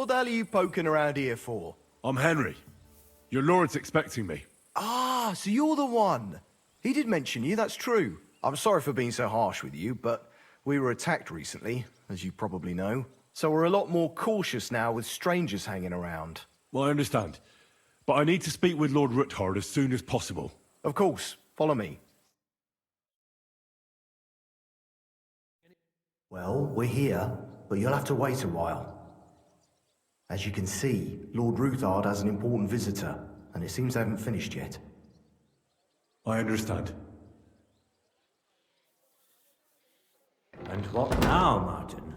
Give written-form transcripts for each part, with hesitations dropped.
What the hell are you poking around here for? I'm Henry. Your lord's expecting me. Ah, so you're the one. He did mention you, that's true. I'm sorry for being so harsh with you, but we were attacked recently, as you probably know. So we're a lot more cautious now with strangers hanging around. Well, I understand. But I need to speak with Lord Ruthard as soon as possible. Of course, follow me. Well, we're here, but you'll have to wait a while. As you can see, Lord Ruthard has an important visitor, and it seems they haven't finished yet. I understand. And what now, Martin?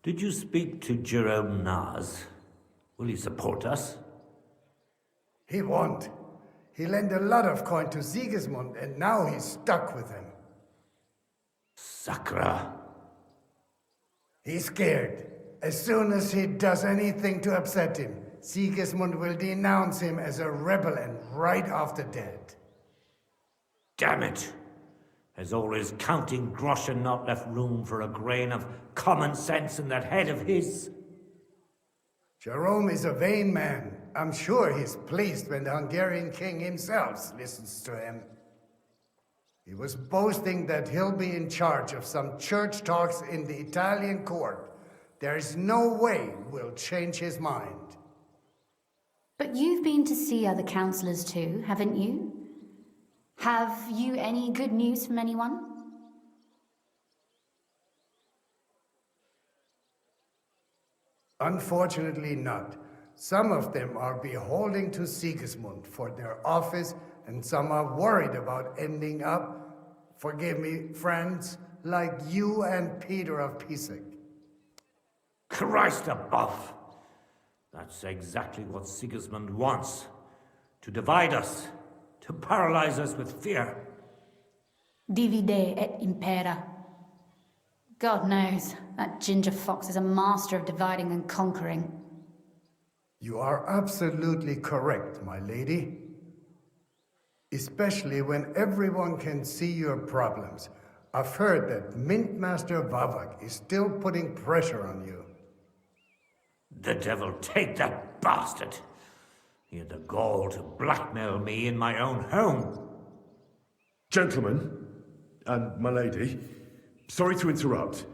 Did you speak to Jerome Naz? Will he support us? He won't. He lent a lot of coin to Sigismund, and now he's stuck with him. Sakra. He's scared. As soon as he does anything to upset him, Sigismund will denounce him as a rebel and right off the dead. Damn it! Has all his counting groschen not left room for a grain of common sense in that head of his? Jerome is a vain man. I'm sure he's pleased when the Hungarian king himself listens to him. He was boasting that he'll be in charge of some church talks in the Italian court. There's no way we'll change his mind. But you've been to see other councillors too, haven't you? Have you any good news from anyone? Unfortunately not. Some of them are beholding to Sigismund for their office, and some are worried about ending up, forgive me, friends, like you and Peter of Pisek. Christ above! That's exactly what Sigismund wants. To divide us. To paralyze us with fear. Divide et impera. God knows, that ginger fox is a master of dividing and conquering. You are absolutely correct, my lady. Especially when everyone can see your problems. I've heard that Mint Master Vavak is still putting pressure on you. The devil take that bastard! He had the gall to blackmail me in my own home. Gentlemen, and my lady, sorry to interrupt,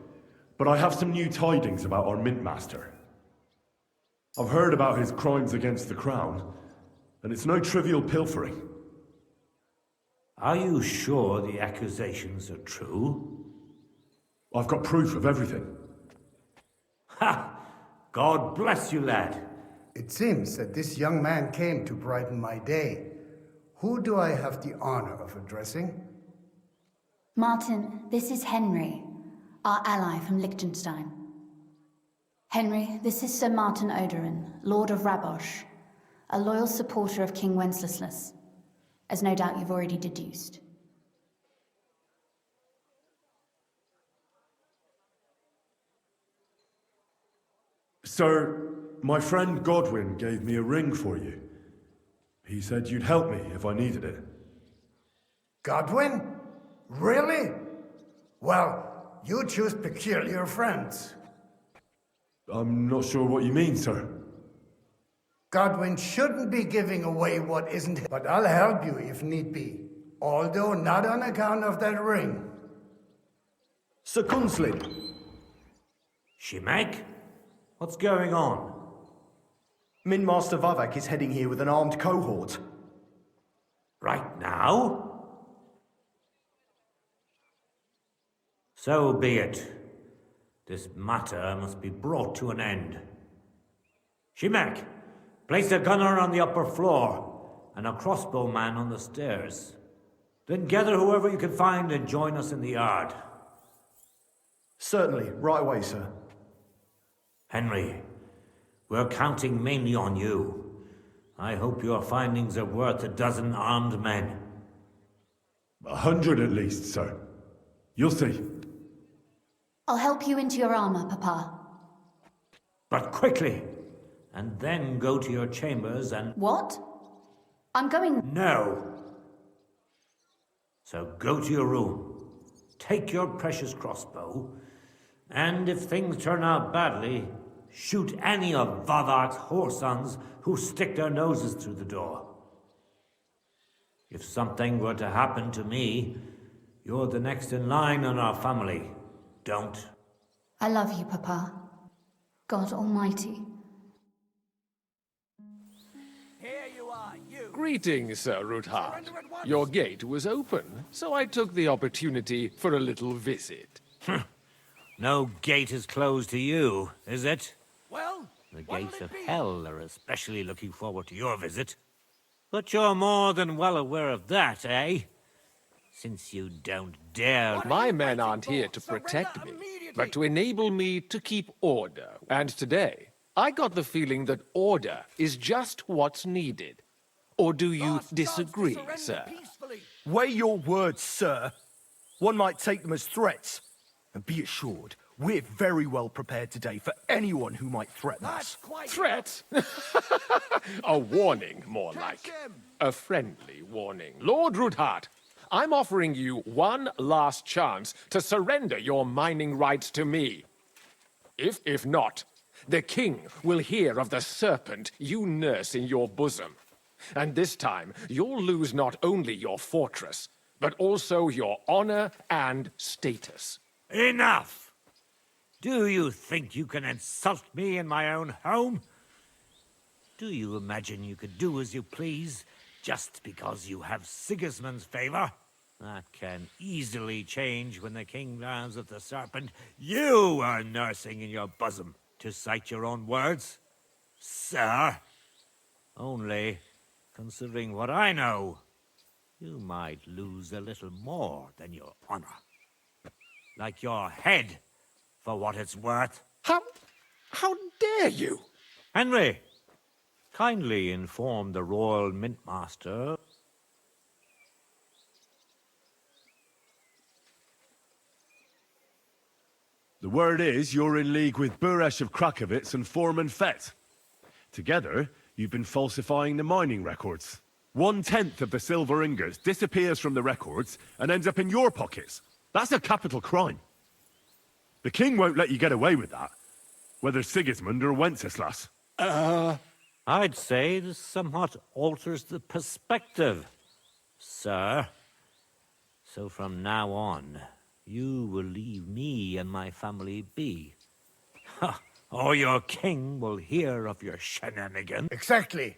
but I have some new tidings about our Mint Master. I've heard about his crimes against the crown, and it's no trivial pilfering. Are you sure the accusations are true? I've got proof of everything. Ha! God bless you, lad. It seems that this young man came to brighten my day. Who do I have the honor of addressing? Martin, this is Henry, our ally from Liechtenstein. Henry, this is Sir Martin Oderin, Lord of Rabosh, a loyal supporter of King Wenceslas, as no doubt you've already deduced. Sir, my friend Godwin gave me a ring for you. He said you'd help me if I needed it. Godwin? Really? Well, you choose peculiar friends. I'm not sure what you mean, sir. Godwin shouldn't be giving away what isn't his, but I'll help you if need be. Although not on account of that ring. Sir Kunslid. Shimek? What's going on? Min Master Vavak is heading here with an armed cohort. Right now? So be it. This matter must be brought to an end. Shimek, place a gunner on the upper floor and a crossbowman on the stairs. Then gather whoever you can find and join us in the yard. Certainly, right away, sir. Henry, we're counting mainly on you. I hope your findings are worth 12 armed men. 100 at least, sir. You'll see. I'll help you into your armor, Papa. But quickly, and then go to your chambers and... What? I'm going... No. So go to your room, take your precious crossbow, and if things turn out badly, shoot any of Voddark's whoresons who stick their noses through the door. If something were to happen to me, you're the next in line in our family. Don't. I love you, Papa. God Almighty. Greetings, Sir Ruthard. Your gate was open, so I took the opportunity for a little visit. No gate is closed to you, is it? Well, The gates of hell are especially looking forward to your visit. But you're more than well aware of that, eh? Since you don't dare... My men aren't here to protect me, but to enable me to keep order. And today, I got the feeling that order is just what's needed. Or do you disagree, sir? weigh your words, sir. One might take them as threats. And be assured, we're very well prepared today for anyone who might threaten us. Threat? A warning, more like. A friendly warning. Lord Ruthard, I'm offering you one last chance to surrender your mining rights to me. If not, the king will hear of the serpent you nurse in your bosom. And this time, you'll lose not only your fortress, but also your honor and status. Enough! Do you think you can insult me in my own home? Do you imagine you could do as you please just because you have Sigismund's favor? That can easily change when the king learns of the serpent you are nursing in your bosom, to cite your own words, sir. Only, considering what I know, you might lose a little more than your honor. Like your head, for what it's worth. How dare you? Henry, kindly inform the Royal Mintmaster. The word is you're in league with Buresh of Krakowitz and Foreman Fett. Together, you've been falsifying the mining records. 1/10 of the silver ingots disappears from the records and ends up in your pockets. That's a capital crime. The king won't let you get away with that, whether Sigismund or Wenceslas. I'd say this somewhat alters the perspective, sir. So from now on, you will leave me and my family be. Or your king will hear of your shenanigans. Exactly.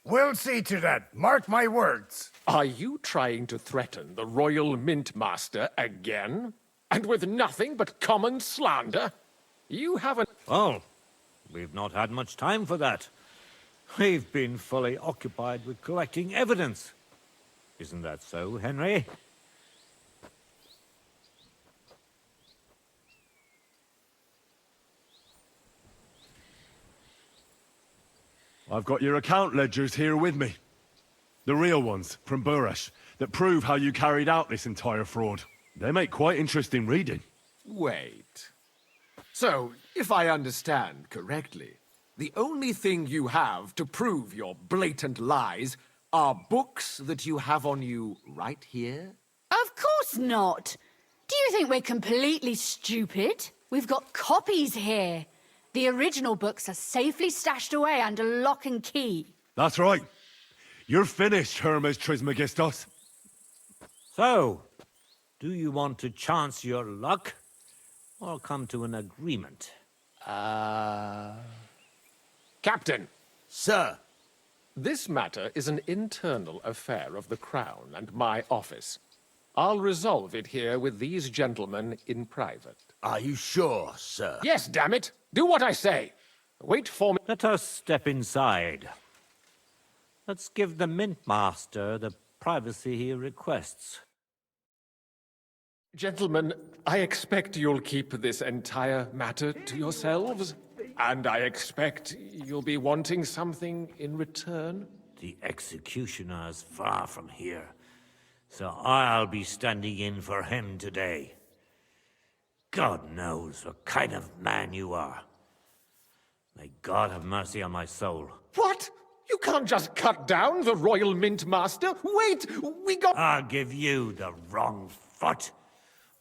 We'll see to that. Mark my words. Are you trying to threaten the Royal Mintmaster again? And with nothing but common slander? You haven't... Well, we've not had much time for that. We've been fully occupied with collecting evidence. Isn't that so, Henry? I've got your account ledgers here with me. The real ones, from Buresh, that prove how you carried out this entire fraud. They make quite interesting reading. Wait. So, if I understand correctly, the only thing you have to prove your blatant lies are books that you have on you right here? Of course not. Do you think we're completely stupid? We've got copies here. The original books are safely stashed away under lock and key. That's right. You're finished, Hermes Trismegistos. So, do you want to chance your luck, or come to an agreement? Captain, Sir, this matter is an internal affair of the Crown and my office. I'll resolve it here with these gentlemen in private. are you sure, sir? Yes, damn it! Do what I say! Wait for me. Let us step inside. Let's give the Mintmaster the privacy he requests. Gentlemen, I expect you'll keep this entire matter to yourselves. And I expect you'll be wanting something in return. The executioner is far from here, so I'll be standing in for him today. God knows what kind of man you are. May God have mercy on my soul. What? You can't just cut down the Royal Mintmaster? Wait, we got... I'll give you the wrong foot.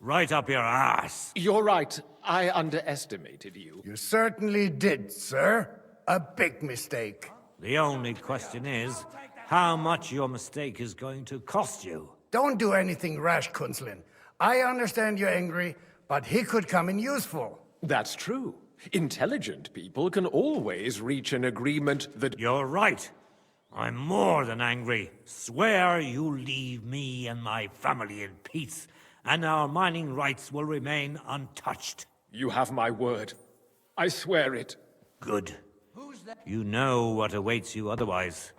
right up your ass. You're right. I underestimated you. You certainly did, sir. A big mistake. The only question is, how much your mistake is going to cost you. Don't do anything rash, Kunzlin. I understand you're angry, but he could come in useful. That's true. Intelligent people can always reach an agreement that... You're right. I'm more than angry. Swear you'll leave me and my family in peace, and our mining rights will remain untouched. You have my word. I swear it. Good. You know what awaits you otherwise.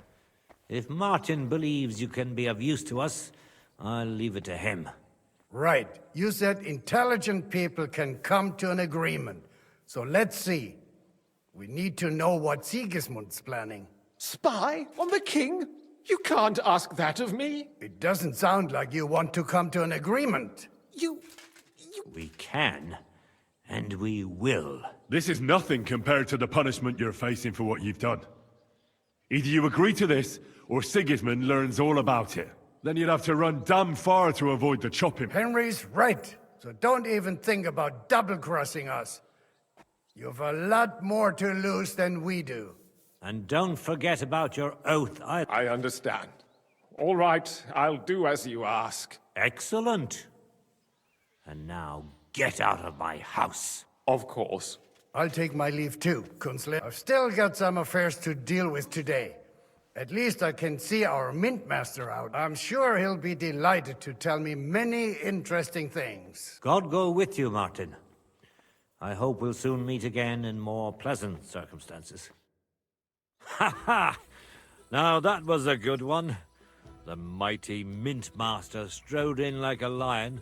If Martin believes you can be of use to us, I'll leave it to him. Right. You said intelligent people can come to an agreement. So let's see. We need to know what Sigismund's planning. Spy on the king? You can't ask that of me. It doesn't sound like you want to come to an agreement. We can, and we will. This is nothing compared to the punishment you're facing for what you've done. Either you agree to this, or Sigismund learns all about it. Then you'd have to run damn far to avoid the chopping. Henry's right. So don't even think about double-crossing us. You've a lot more to lose than we do. And don't forget about your oath either. I understand. All right, I'll do as you ask. Excellent. And now get out of my house. Of course. I'll take my leave too, Kunzle. I've still got some affairs to deal with today. At least I can see our mint master out. I'm sure he'll be delighted to tell me many interesting things. God go with you, Martin. I hope we'll soon meet again in more pleasant circumstances. Ha ha! Now that was a good one. The mighty mint master strode in like a lion,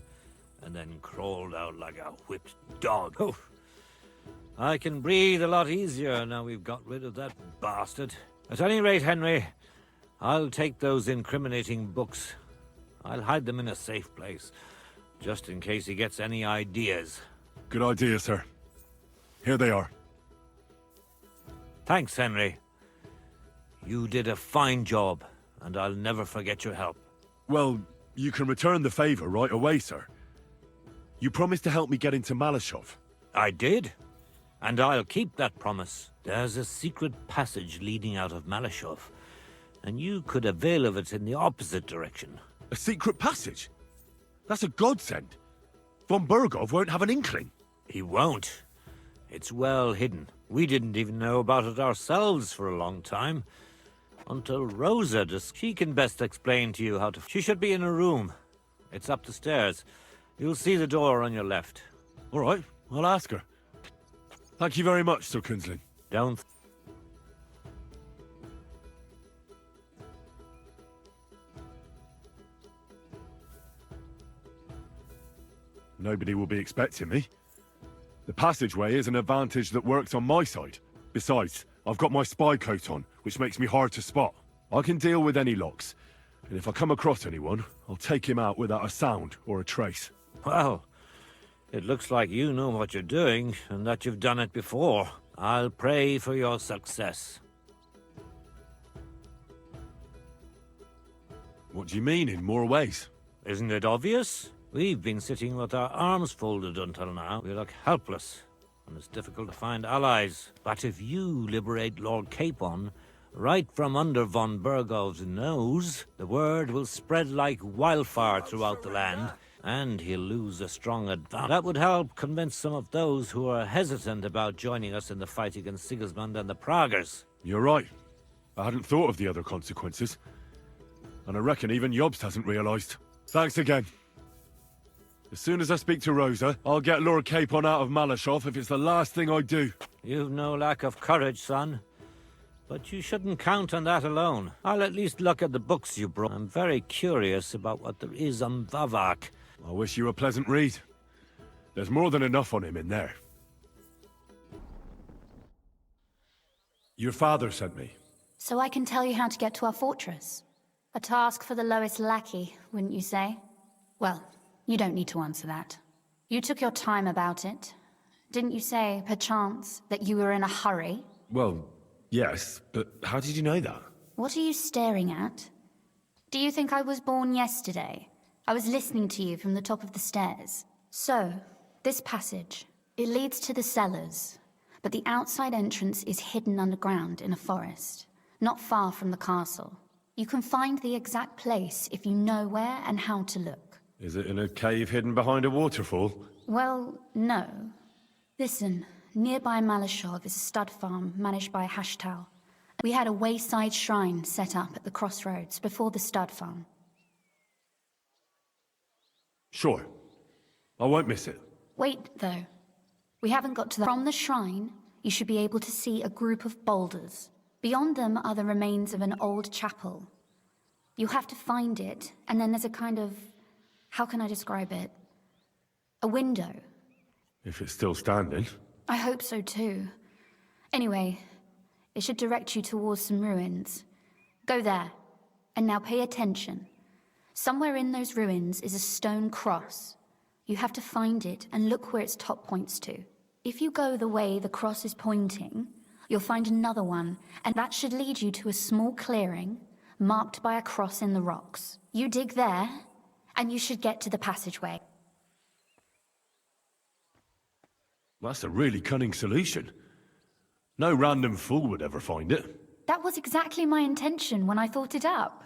and then crawled out like a whipped dog. Oh, I can breathe a lot easier now we've got rid of that bastard. At any rate, Henry, I'll take those incriminating books. I'll hide them in a safe place, just in case he gets any ideas. Good idea, sir. Here they are. Thanks, Henry. You did a fine job, and I'll never forget your help. Well, you can return the favor right away, sir. You promised to help me get into Malashov. I did, and I'll keep that promise. There's a secret passage leading out of Malashov, and you could avail of it in the opposite direction. A secret passage? That's a godsend. Von Burgov won't have an inkling. He won't. It's well hidden. We didn't even know about it ourselves for a long time. Until Rosa does. She can best explain to you how to... She should be in a room. It's up the stairs. You'll see the door on your left. All right, I'll ask her. Thank you very much, Sir Kunzlin. Don't... Nobody will be expecting me. The passageway is an advantage that works on my side. Besides, I've got my spy coat on, which makes me hard to spot. I can deal with any locks, and if I come across anyone, I'll take him out without a sound or a trace. Well, it looks like you know what you're doing, and that you've done it before. I'll pray for your success. What do you mean, in more ways? Isn't it obvious? We've been sitting with our arms folded until now. We look helpless, and it's difficult to find allies. But if you liberate Lord Capon, right from under von Burgov's nose, the word will spread like wildfire throughout the land, and he'll lose a strong advantage. That would help convince some of those who are hesitant about joining us in the fight against Sigismund and the Praguers. You're right. I hadn't thought of the other consequences. And I reckon even Jobst hasn't realized. Thanks again. As soon as I speak to Rosa, I'll get Lord Capon out of Malashov if it's the last thing I do. You've no lack of courage, son. But you shouldn't count on that alone. I'll at least look at the books you brought. I'm very curious about what there is on Vavak. I wish you a pleasant read. There's more than enough on him in there. Your father sent me. So I can tell you how to get to our fortress. A task for the lowest lackey, wouldn't you say? Well, you don't need to answer that. You took your time about it. Didn't you say, perchance, that you were in a hurry? Well, yes, but how did you know that? What are you staring at? Do you think I was born yesterday? I was listening to you from the top of the stairs. So, this passage, it leads to the cellars, but the outside entrance is hidden underground in a forest, not far from the castle. You can find the exact place if you know where and how to look. Is it in a cave hidden behind a waterfall? Well, no. Listen, nearby Malashov is a stud farm managed by Hashtal. We had a wayside shrine set up at the crossroads before the stud farm. Sure. I won't miss it. Wait, though. We haven't got to the... From the shrine, you should be able to see a group of boulders. Beyond them are the remains of an old chapel. You have to find it, and then there's a kind of... How can I describe it? A window. If it's still standing. I hope so too. Anyway, it should direct you towards some ruins. Go there. And now pay attention. Somewhere in those ruins is a stone cross. You have to find it and look where its top points to. If you go the way the cross is pointing, you'll find another one, and that should lead you to a small clearing marked by a cross in the rocks. You dig there, and you should get to the passageway. That's a really cunning solution. No random fool would ever find it. That was exactly my intention when I thought it up.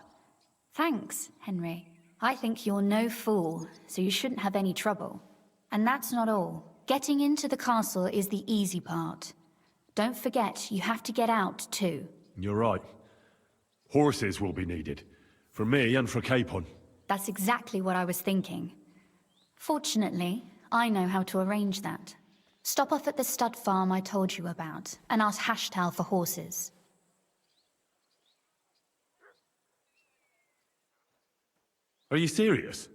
Thanks, Henry. I think you're no fool, so you shouldn't have any trouble. And that's not all. Getting into the castle is the easy part. Don't forget, you have to get out too. You're right. Horses will be needed. For me and for Capon. That's exactly what I was thinking. Fortunately, I know how to arrange that. Stop off at the stud farm I told you about, and ask Hashtal for horses. Are you serious?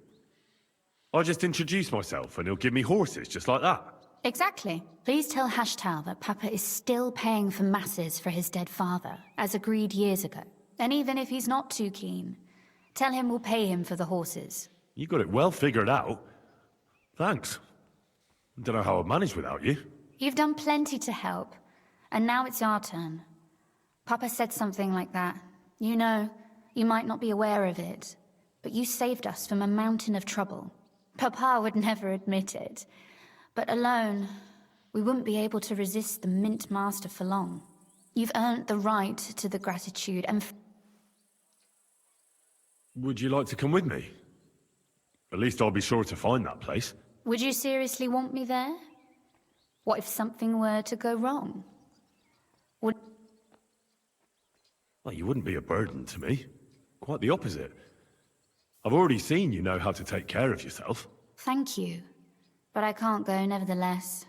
I'll just introduce myself and he'll give me horses just like that. Exactly. Please tell Hashtal that Papa is still paying for masses for his dead father, as agreed years ago. And even if he's not too keen, tell him we'll pay him for the horses. You got it well figured out. Thanks. Don't know how I'd manage without you. You've done plenty to help, and now it's our turn. Papa said something like that. You know, you might not be aware of it, but you saved us from a mountain of trouble. Papa would never admit it, but alone, we wouldn't be able to resist the Mint Master for long. You've earned the right to the gratitude and... Would you like to come with me? At least I'll be sure to find that place. Would you seriously want me there? What if something were to go wrong? Would... Well, you wouldn't be a burden to me. Quite the opposite. I've already seen you know how to take care of yourself. Thank you. But I can't go nevertheless.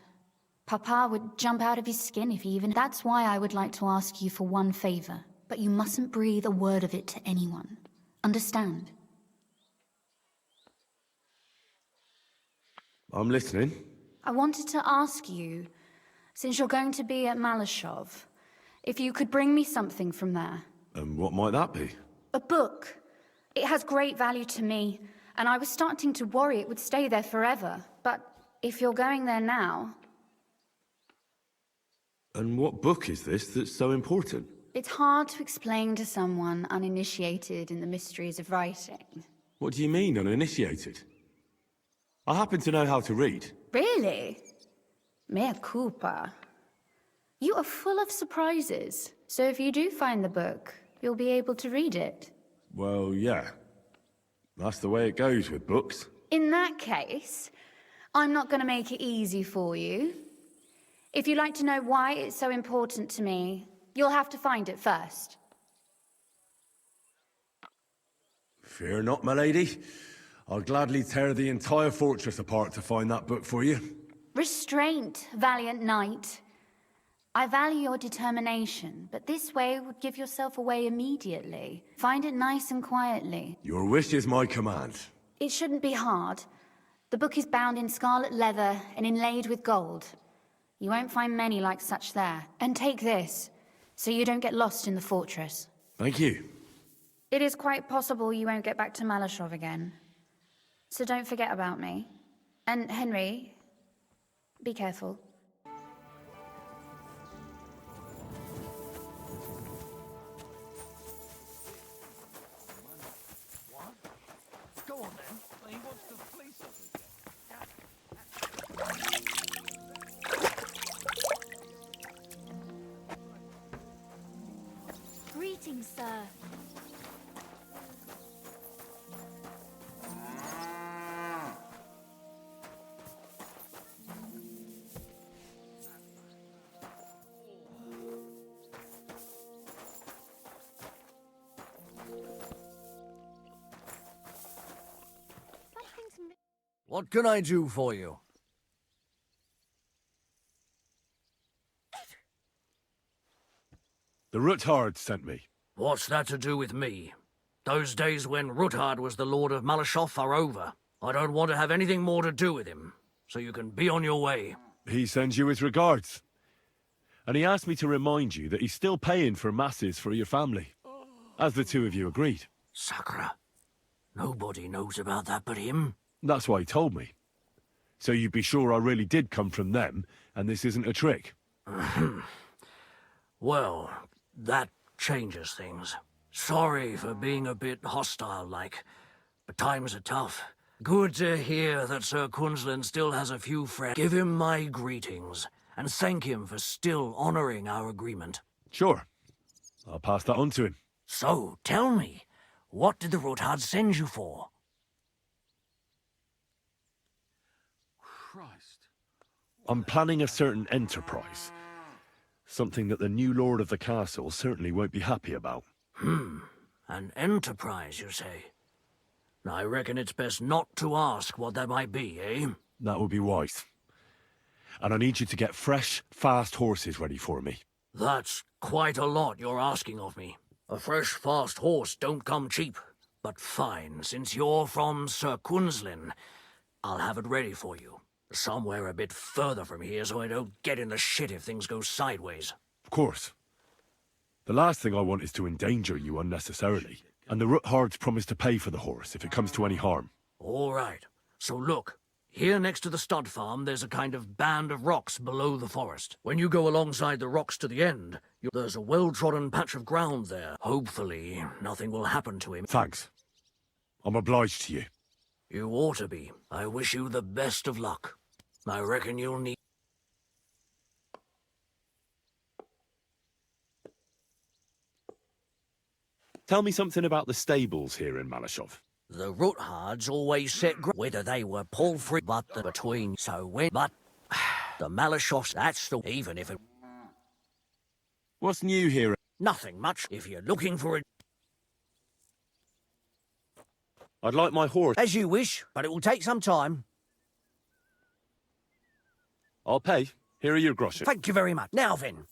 Papa would jump out of his skin if he even... That's why I would like to ask you for one favor. But you mustn't breathe a word of it to anyone. Understand? I'm listening. I wanted to ask you, since you're going to be at Malashov, if you could bring me something from there. And what might that be? A book. It has great value to me, and I was starting to worry it would stay there forever. But if you're going there now... And what book is this that's so important? It's hard to explain to someone uninitiated in the mysteries of writing. What do you mean, uninitiated? I happen to know how to read. Really? Mea culpa. You are full of surprises. So if you do find the book, you'll be able to read it. Well, yeah. That's the way it goes with books. In that case, I'm not going to make it easy for you. If you'd like to know why it's so important to me, you'll have to find it first. Fear not, my lady. I'll gladly tear the entire fortress apart to find that book for you. Restraint, valiant knight. I value your determination, but this way would give yourself away immediately. Find it nice and quietly. Your wish is my command. It shouldn't be hard. The book is bound in scarlet leather and inlaid with gold. You won't find many like such there. And take this, so you don't get lost in the fortress. Thank you. It is quite possible you won't get back to Malashov again. So don't forget about me. And Henry, be careful. Go on then. He wants to fleece us again. Greetings, sir. What can I do for you? The Ruthard sent me. What's that to do with me? Those days when Ruthard was the Lord of Malashoff are over. I don't want to have anything more to do with him, so you can be on your way. He sends you his regards. And he asked me to remind you that he's still paying for masses for your family, as the two of you agreed. Sakura. Nobody knows about that but him. That's why he told me. So you'd be sure I really did come from them, and this isn't a trick. Well, that changes things. Sorry for being a bit hostile-like, but times are tough. Good to hear that Sir Quinlan still has a few friends. Give him my greetings, and thank him for still honoring our agreement. Sure. I'll pass that on to him. So, tell me, what did the Ruthard send you for? Christ. I'm planning a certain enterprise. Something that the new lord of the castle certainly won't be happy about. An enterprise, you say? I reckon it's best not to ask what that might be, eh? That would be wise. And I need you to get fresh, fast horses ready for me. That's quite a lot you're asking of me. A fresh, fast horse don't come cheap. But fine, since you're from Sir Quinlan, I'll have it ready for you. Somewhere a bit further from here so I don't get in the shit if things go sideways. Of course. The last thing I want is to endanger you unnecessarily. And the Ruthards promise to pay for the horse if it comes to any harm. All right. So look, here next to the stud farm, there's a kind of band of rocks below the forest. When you go alongside the rocks to the end, there's a well-trodden patch of ground there. Hopefully, nothing will happen to him. Thanks. I'm obliged to you. You ought to be. I wish you the best of luck. I reckon you'll need... Tell me something about the stables here in Malashov. The Ruthards always set whether they were palfrey, but the between. So when... But... the Malashoffs, that's the... Even if it... What's new here? Nothing much. If you're looking for it... I'd like my horse. As you wish, but it will take some time. I'll pay. Here are your groschen. Thank you very much. Now then,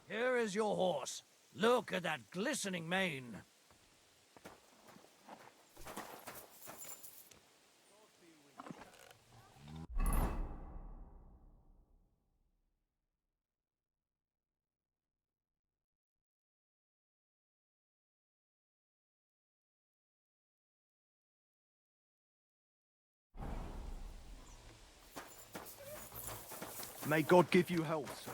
here is your horse. Look at that glistening mane. May God give you health, sir.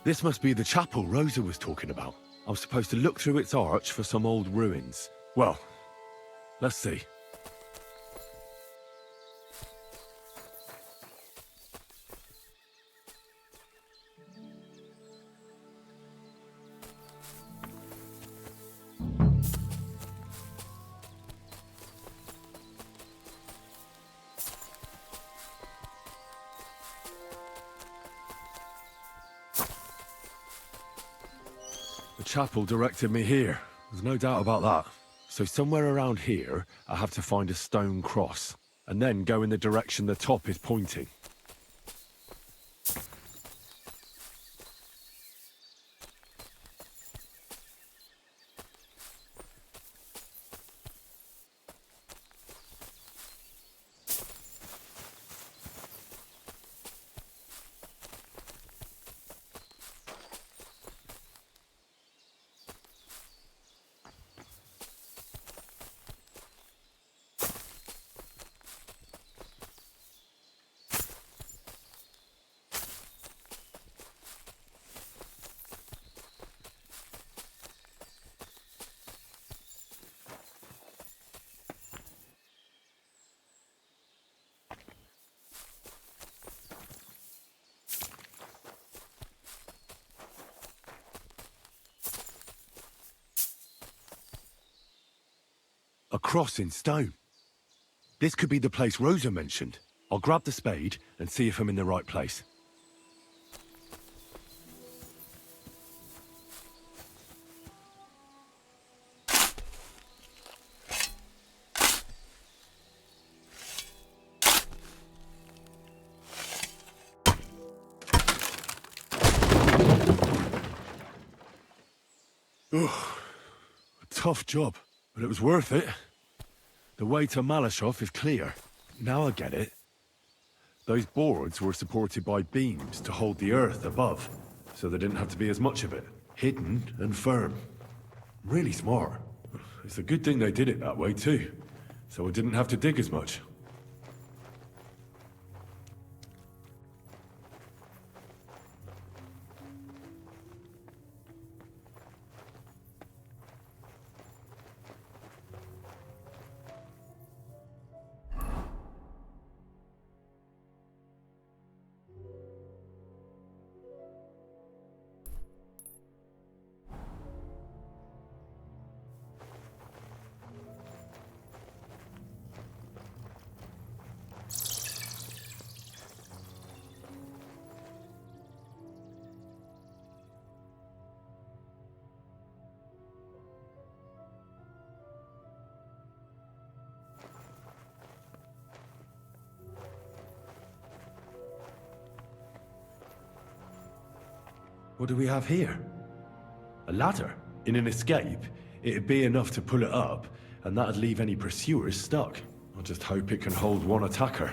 This must be the chapel Rosa was talking about. I was supposed to look through its arch for some old ruins. Well, let's see. chapel directed me here. There's no doubt about that. So somewhere around here, I have to find a stone cross, and then go in the direction the top is pointing. A cross in stone. This could be the place Rosa mentioned. I'll grab the spade and see if I'm in the right place. Ugh, a tough job, but it was worth it. The way to Malashov is clear. Now I get it. Those boards were supported by beams to hold the earth above, so there didn't have to be as much of it. Hidden and firm. Really smart. It's a good thing they did it that way too, so I didn't have to dig as much. What do we have here? A ladder? In an escape, it'd be enough to pull it up, and that'd leave any pursuers stuck. I just hope it can hold one attacker.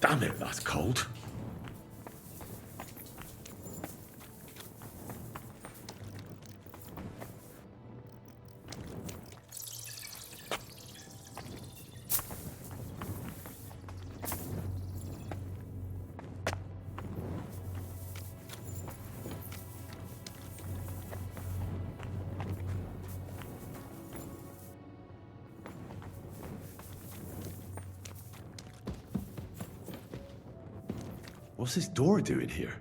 Damn it, that's cold. What's this door doing here?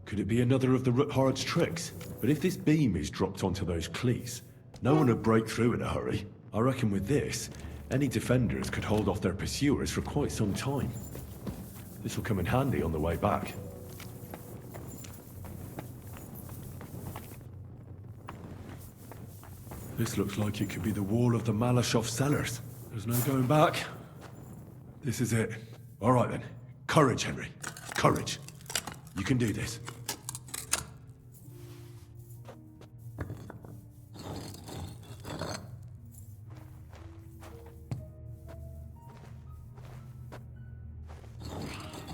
Could it be another of the Ruthard's tricks? But if this beam is dropped onto those cleats, no one would break through in a hurry. I reckon with this, any defenders could hold off their pursuers for quite some time. This will come in handy on the way back. This looks like it could be the wall of the Malashov cellars. There's no going back. This is it. All right then. Courage, Henry. Courage. You can do this.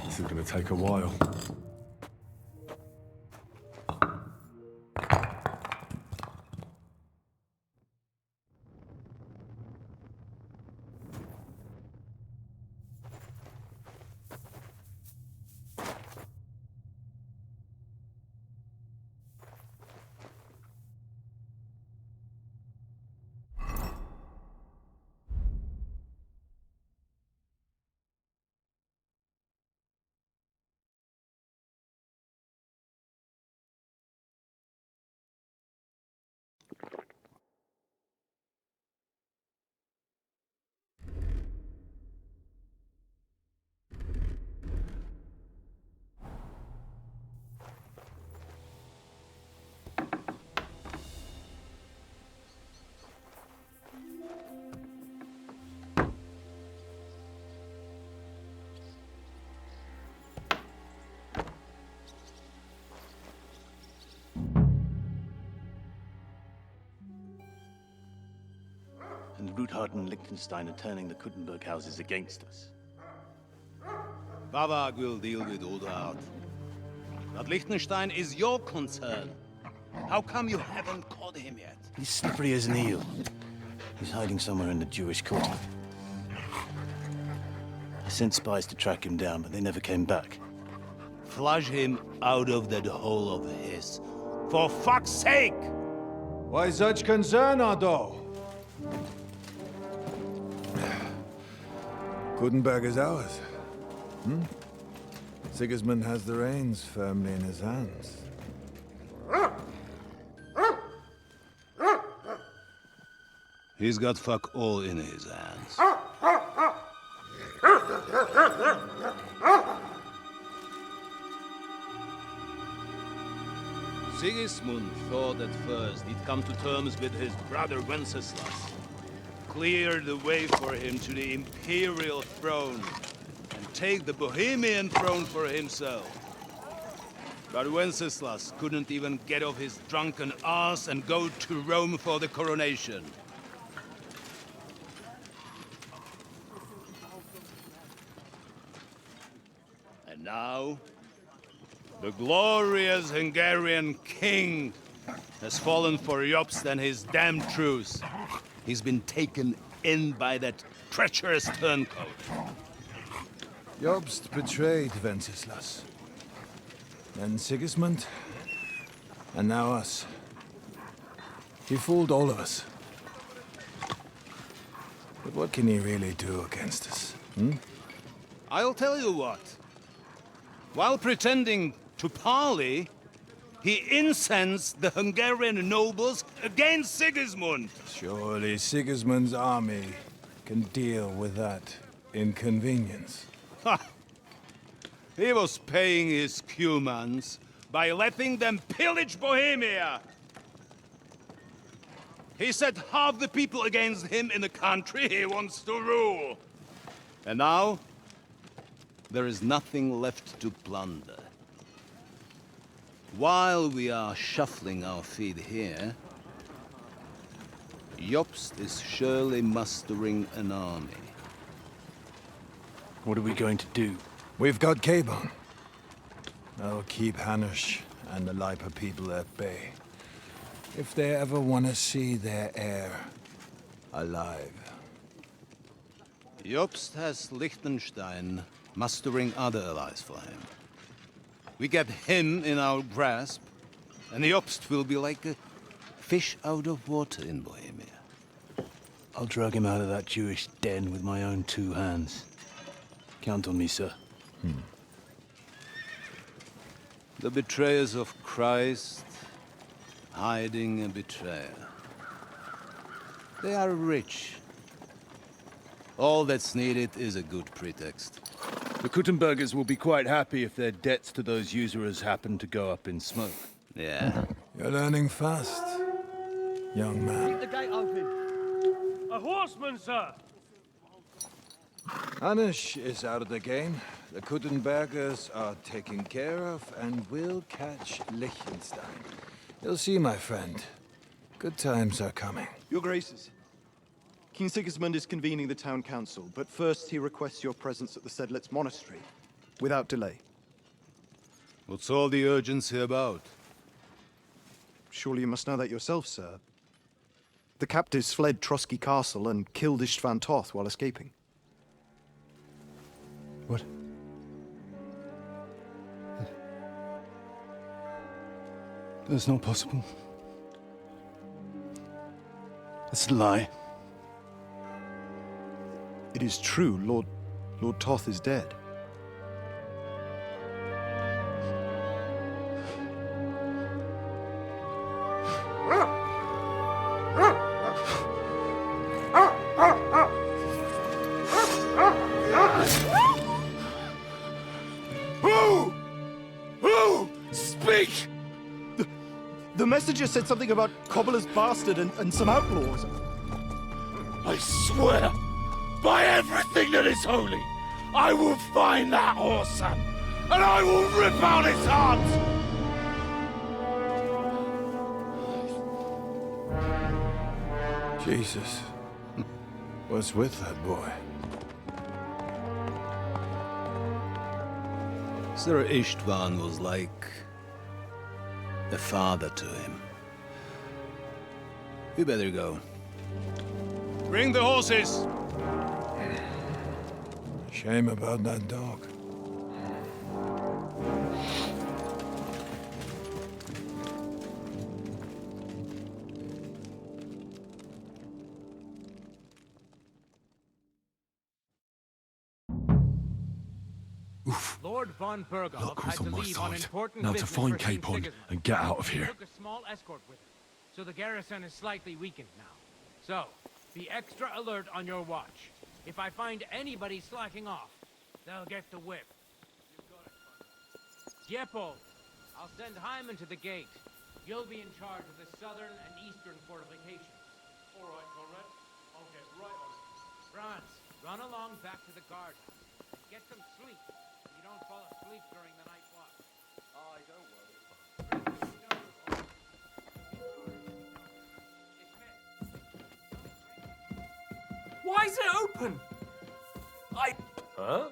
This is going to take a while. Ruthard and Liechtenstein are turning the Kuttenberg houses against us. Bavag will deal with Ruthard. But Liechtenstein is your concern. How come you haven't caught him yet? He's slippery as an eel. He's hiding somewhere in the Jewish court. I sent spies to track him down, but they never came back. Flush him out of that hole of his. For fuck's sake! Why such concern, Ardo? Kuttenberg is ours. Sigismund has the reins firmly in his hands. He's got fuck all in his hands. Sigismund thought at first he'd come to terms with his brother Wenceslas, clear the way for him to the imperial throne, and take the Bohemian throne for himself. But Wenceslas couldn't even get off his drunken ass and go to Rome for the coronation. And now, the glorious Hungarian king has fallen for Jobst and his damn truce. He's been taken in by that treacherous turncoat. Jobst betrayed Wenceslas. Then Sigismund, and now us. He fooled all of us. But what can he really do against us, I'll tell you what. While pretending to parley, he incensed the Hungarian nobles against Sigismund. Surely Sigismund's army can deal with that inconvenience. Ha! He was paying his Cumans by letting them pillage Bohemia. He set half the people against him in the country he wants to rule. And now, there is nothing left to plunder. While we are shuffling our feet here, Jobst is surely mustering an army. What are we going to do? We've got Cabon. I'll keep Hanush and the Lipa people at bay. If they ever want to see their heir alive. Jobst has Liechtenstein mustering other allies for him. We get him in our grasp, and Jobst will be like a fish out of water in Bohemia. I'll drag him out of that Jewish den with my own 2 hands. Count on me, sir. The betrayers of Christ, hiding a betrayer. They are rich. All that's needed is a good pretext. The Kuttenbergers will be quite happy if their debts to those usurers happen to go up in smoke. Yeah. You're learning fast, young man. Keep the gate open. A horseman, sir! Hanush is out of the game. The Kuttenbergers are taken care of, and we'll catch Liechtenstein. You'll see, my friend. Good times are coming. Your Graces, King Sigismund is convening the town council, but first he requests your presence at the Sedlitz monastery, without delay. What's all the urgency about? Surely you must know that yourself, sir. The captives fled Trotsky Castle and killed Istvan Toth while escaping. What? That's not possible. That's a lie. It is true, Lord Toth is dead. Who? Speak! The messenger said something about Cobbler's bastard and some outlaws. I swear, by everything that is holy, I will find that whoreson, and I will rip out his heart! Jesus. What's with that boy? Sir Istvan was like a father to him. We better go. Bring the horses! Shame about that dog. Lord von Berghoff Look had who's to on my leave on side. important Now to business find for King Capon Sigismund. and get out of He here. took a small escort with him, so the garrison is slightly weakened now. So, be extra alert on your watch. If I find anybody slacking off, they'll get the whip. Diepo, I'll send Hyman to the gate. You'll be in charge of the southern and eastern fortifications. All right, Conrad. I'll get right on it. Franz, run along back to the guardhouse. Get some sleep. You don't fall asleep during the night watch. I don't worry. Why is it open? Huh?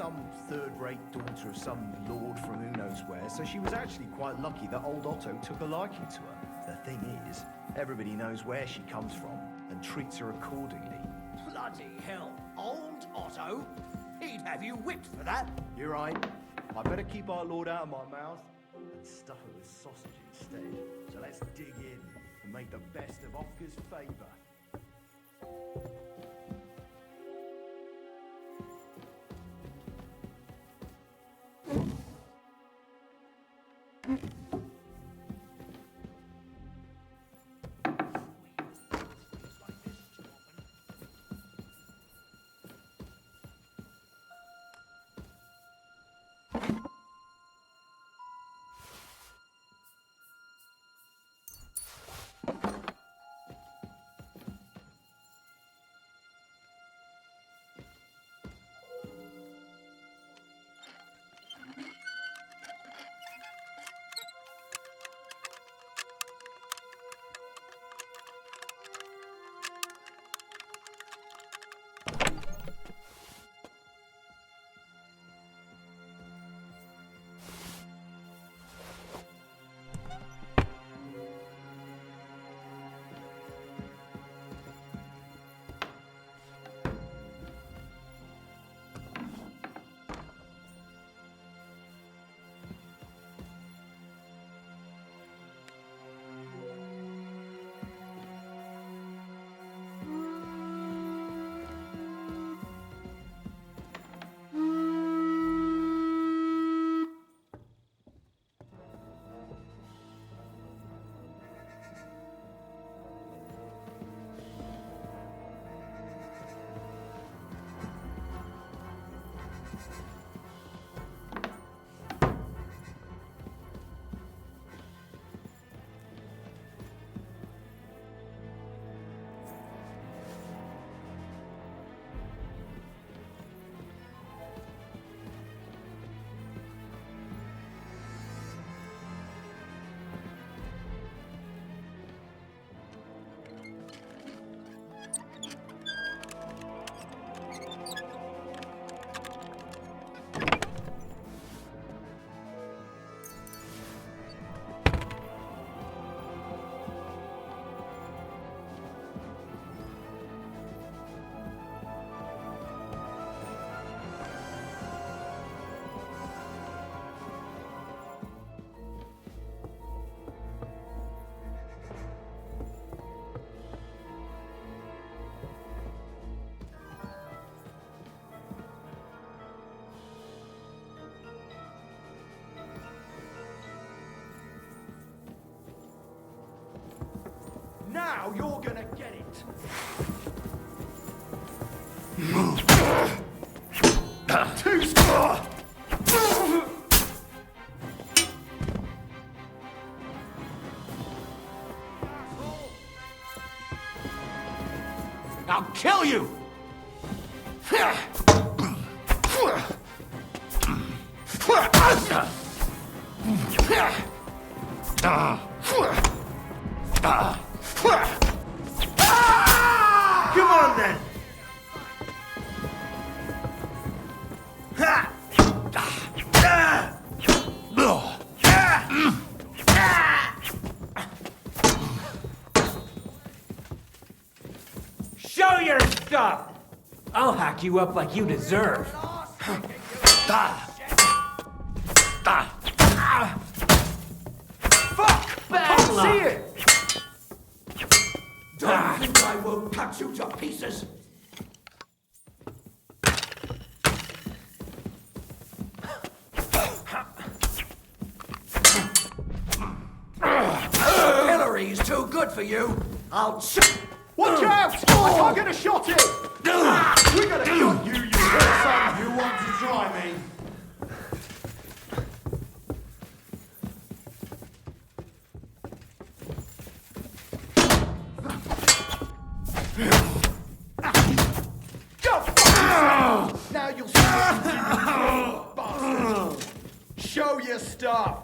some third-rate daughter of some lord from who knows where, so she was actually quite lucky that old Otto took a liking to her. The thing is, everybody knows where she comes from and treats her accordingly. Bloody hell, old Otto? He'd have you whipped for that. You're right. I better keep our lord out of my mouth and stuff her with sausage instead. So let's dig in and make the best of Ofka's favour. Now you're gonna get it. Too smart. I'll kill you! Come on then. Show your stuff! I'll hack you up like you deserve. Fuck! I can't see it. Don't think I won't cut you to pieces! Hillary's too good for you. I'll shoot. Watch out! I can't get a shot in. We're gonna kill you, you son. You want to try me? Now you'll see what you do, bastard. Show your stuff.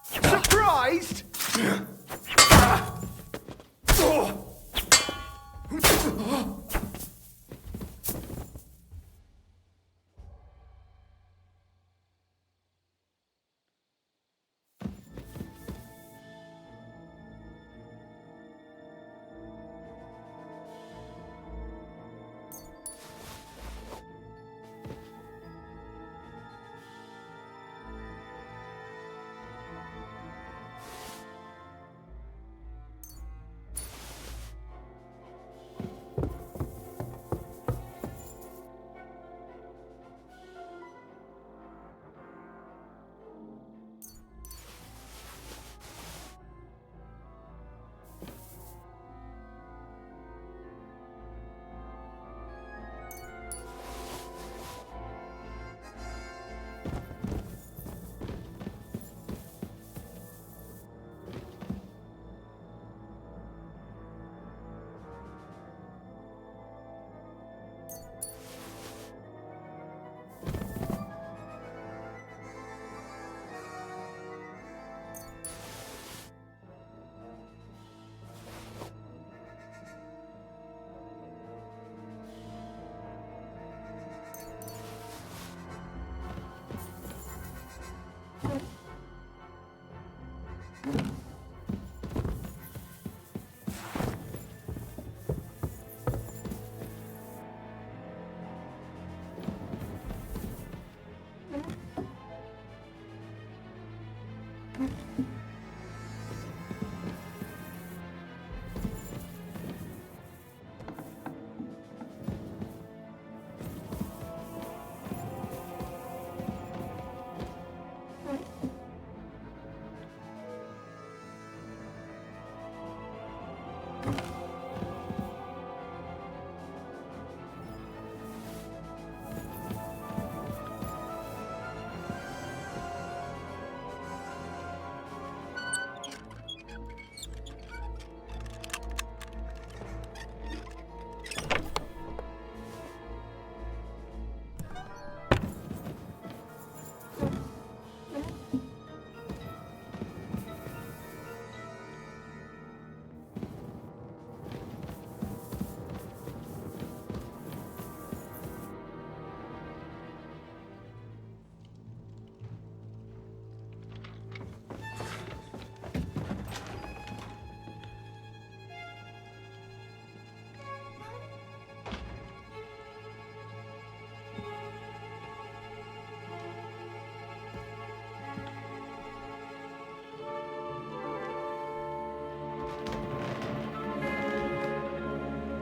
Surprised?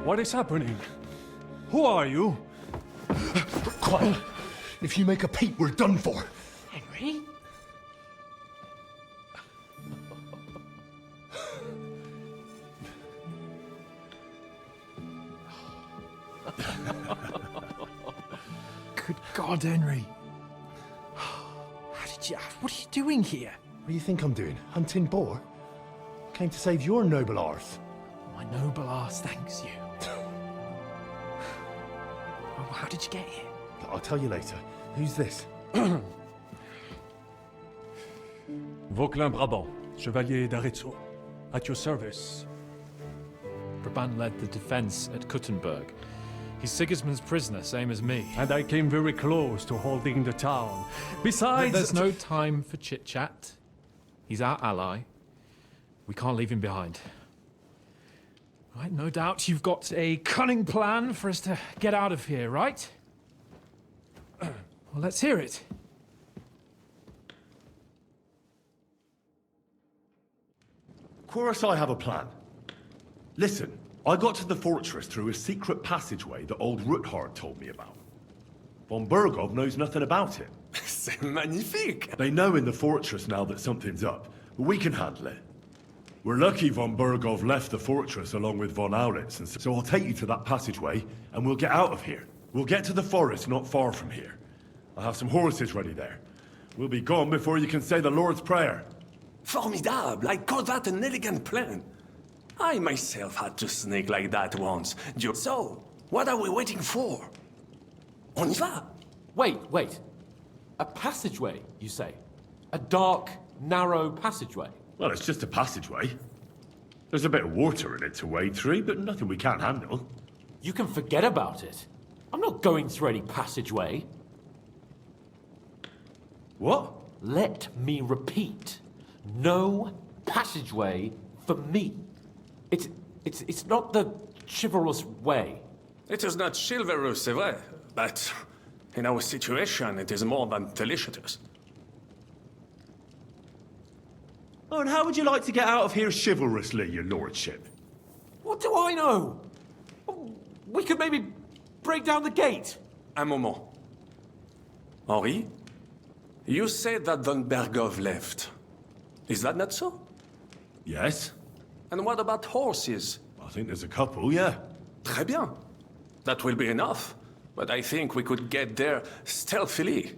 What is happening? Who are you? Quiet. If you make a peep, we're done for. Henry? Good God, Henry. What are you doing here? What do you think I'm doing? Hunting boar? Came to save your noble arse. My noble arse thanks you. Oh, how did you get here? I'll tell you later. Who's this? Vauquelin Brabant, Chevalier d'Arezzo. At your service. Brabant led the defense at Kuttenberg. He's Sigismund's prisoner, same as me. And I came very close to holding the town. Besides... There's no time for chit-chat. He's our ally. We can't leave him behind. Right, no doubt you've got a cunning plan for us to get out of here, right? Well, let's hear it. Of course I have a plan. Listen, I got to the fortress through a secret passageway that old Ruthard told me about. Von Burgov knows nothing about it. C'est magnifique! They know in the fortress now that something's up, but we can handle it. We're lucky von Burgov left the fortress along with von Aulitz, and so I'll take you to that passageway, and we'll get out of here. We'll get to the forest not far from here. I have some horses ready there. We'll be gone before you can say the Lord's Prayer. Formidable! I call that an elegant plan. I myself had to sneak like that once. So, what are we waiting for? On y va! Wait. A passageway, you say? A dark, narrow passageway? Well, it's just a passageway. There's a bit of water in it to wade through, but nothing we can't handle. You can forget about it. I'm not going through any passageway. What? Let me repeat. No passageway for me. It's not the chivalrous way. It is not chivalrous, c'est vrai, but in our situation, it is more than delicious. Oh, and how would you like to get out of here chivalrously, your lordship? What do I know? We could maybe break down the gate. Un moment. Henri, you said that von Burgov left. Is that not so? Yes. And what about horses? I think there's a couple, yeah. Très bien. That will be enough. But I think we could get there stealthily.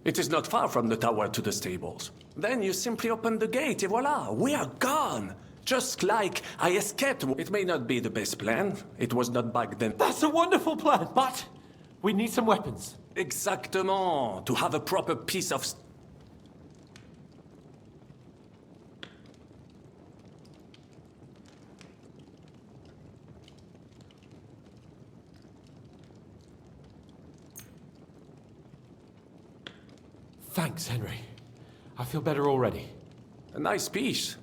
It is not far from the tower to the stables. Then you simply open the gate, et voila, we are gone. Just like I escaped. It may not be the best plan. It was not back then. That's a wonderful plan, but we need some weapons. Exactement. To have a proper piece of... Thanks, Henry. I feel better already. A nice piece.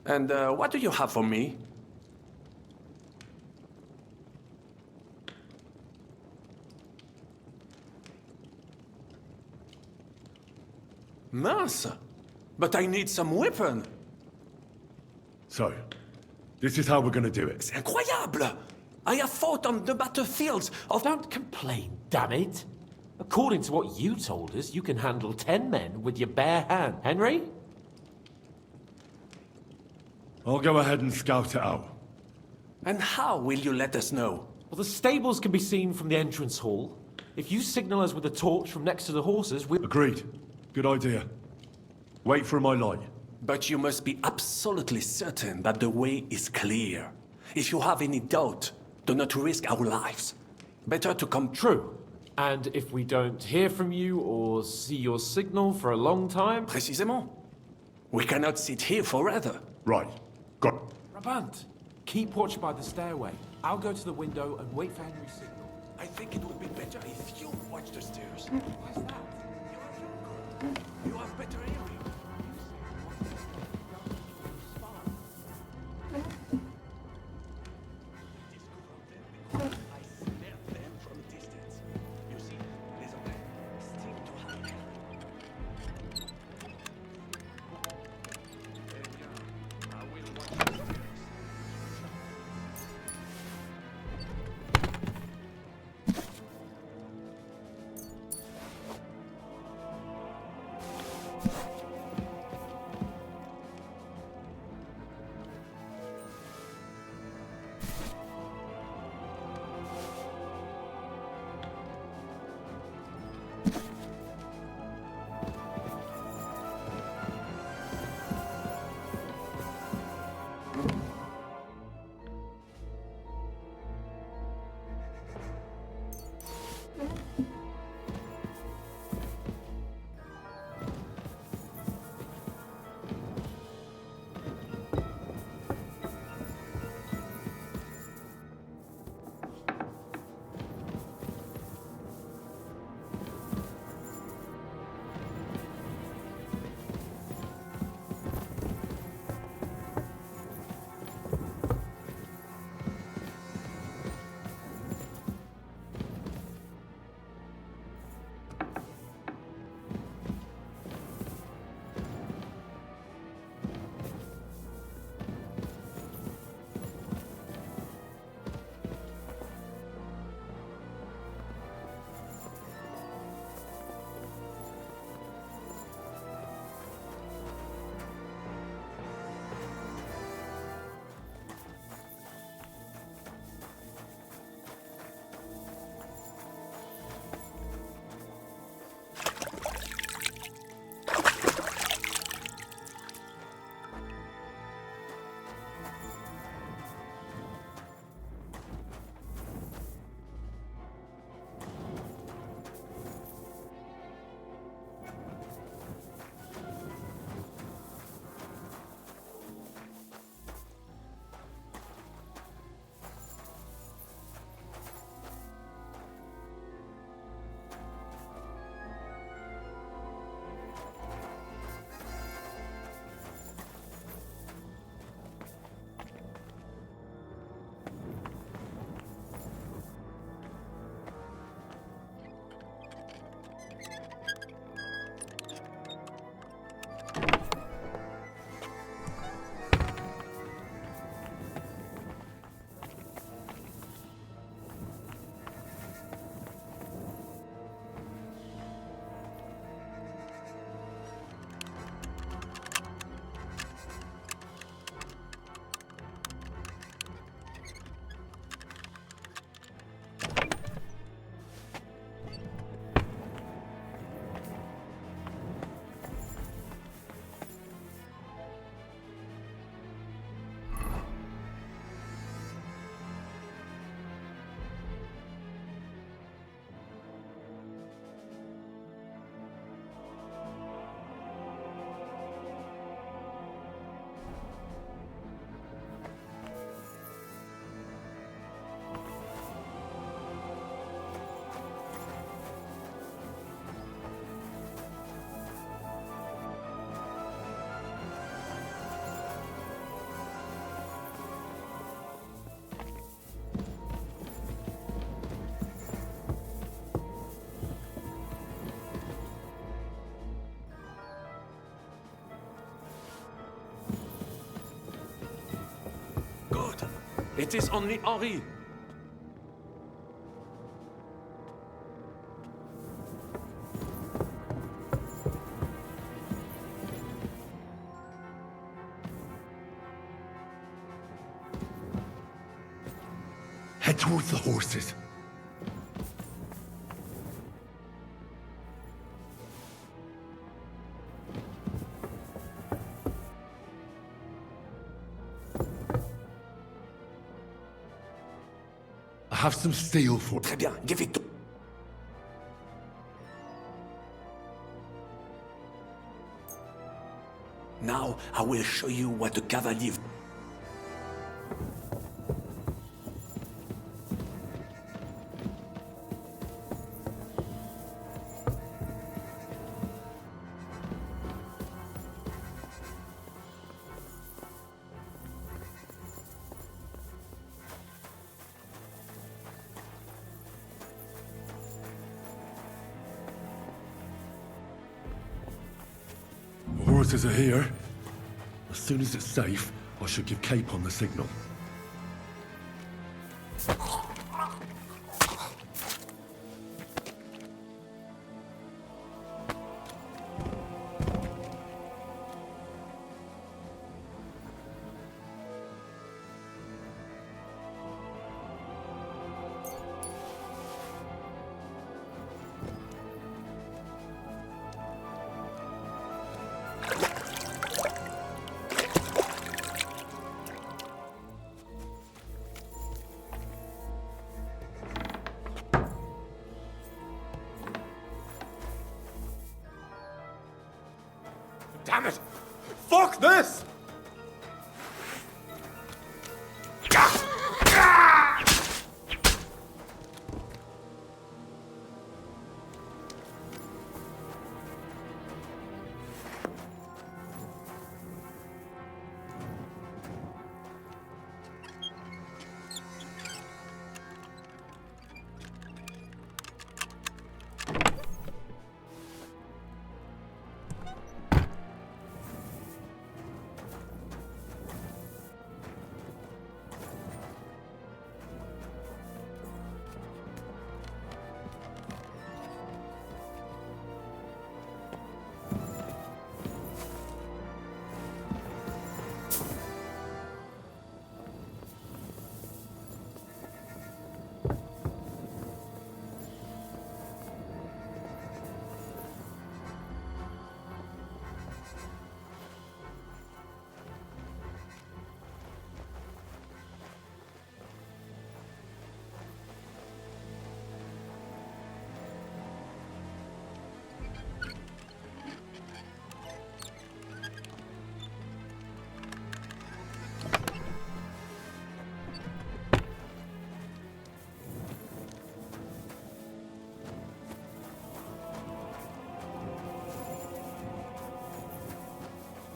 And what do you have for me? Mince! But I need some weapon! So, this is how we're gonna do it. C'est incroyable! I have fought on the battlefields of... Don't complain, damn it! According to what you told us, you can handle 10 men with your bare hand. Henry? I'll go ahead and scout it out. And how will you let us know? Well, the stables can be seen from the entrance hall. If you signal us with a torch from next to the horses, we'll... Agreed. Good idea. Wait for my light. But you must be absolutely certain that the way is clear. If you have any doubt, do not risk our lives. Better to come true. And if we don't hear from you or see your signal for a long time... Précisément. We cannot sit here forever. Right. Got... Brabant, keep watch by the stairway. I'll go to the window and wait for Henry's signal. I think it would be better if you watch the stairs. Why's that? You have better hearing. It is only Henri. Head towards the horses. I have some steel for... Très bien, give it to... Now, I will show you what a cavalier... The horses are here. As soon as it's safe, I should give Capon the signal. Damn it! Fuck this!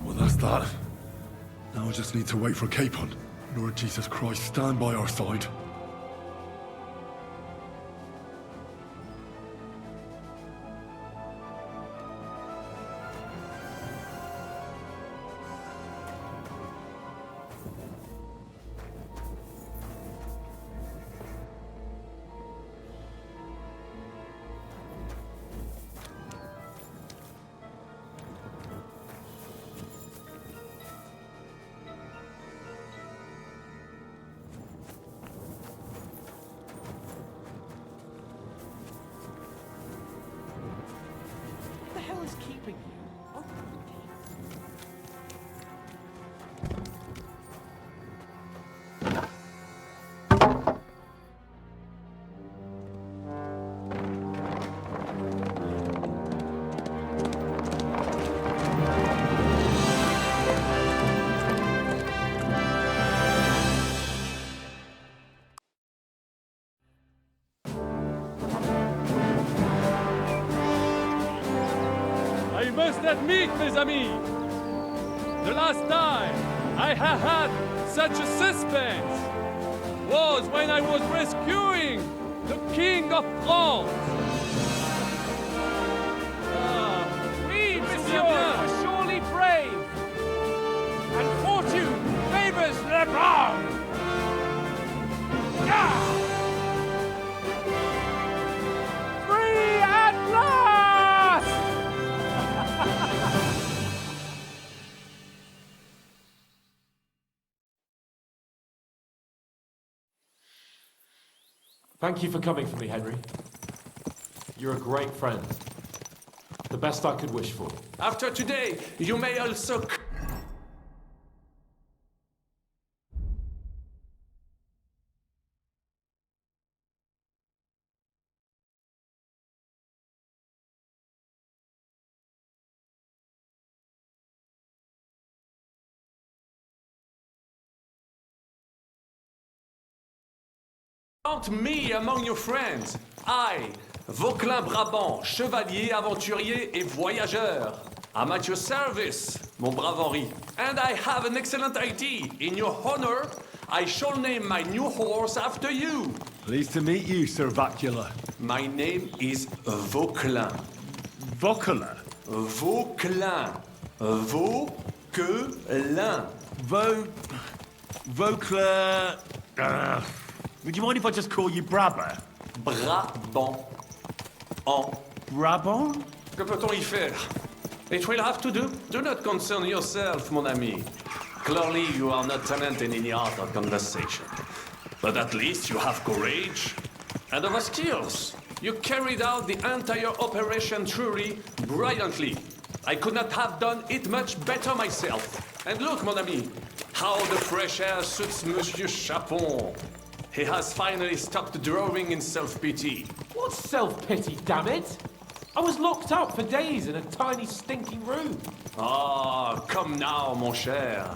Well, that's that. Now I just need to wait for Capon. Lord Jesus Christ, stand by our side. Admit, mes amis, the last time I have had such a suspense was when I was rescuing the King of France. We, monsieur, are surely brave, and fortune favors the brave. Thank you for coming for me, Henry. You're a great friend. The best I could wish for. After today, you may also... Count me among your friends. I, Vauquelin Brabant, chevalier, aventurier et voyageur. I'm at your service, mon brave Henri. And I have an excellent idea. In your honor, I shall name my new horse after you. Pleased to meet you, Sir Vacula. My name is Vauquelin. Vauquelin? Vauquelin. Vauquelin. Vauquelin... would you mind if I just call you Brabant? Brabant. En Brabant? Que peut-on y faire? It will have to do. Do not concern yourself, mon ami. Clearly, you are not talented in the art of conversation. But at least you have courage and other skills. You carried out the entire operation truly brilliantly. I could not have done it much better myself. And look, mon ami, how the fresh air suits Monsieur Chapon. He has finally stopped drawing in self-pity. What self-pity, damn it? I was locked up for days in a tiny stinking room. Ah, come now, mon cher.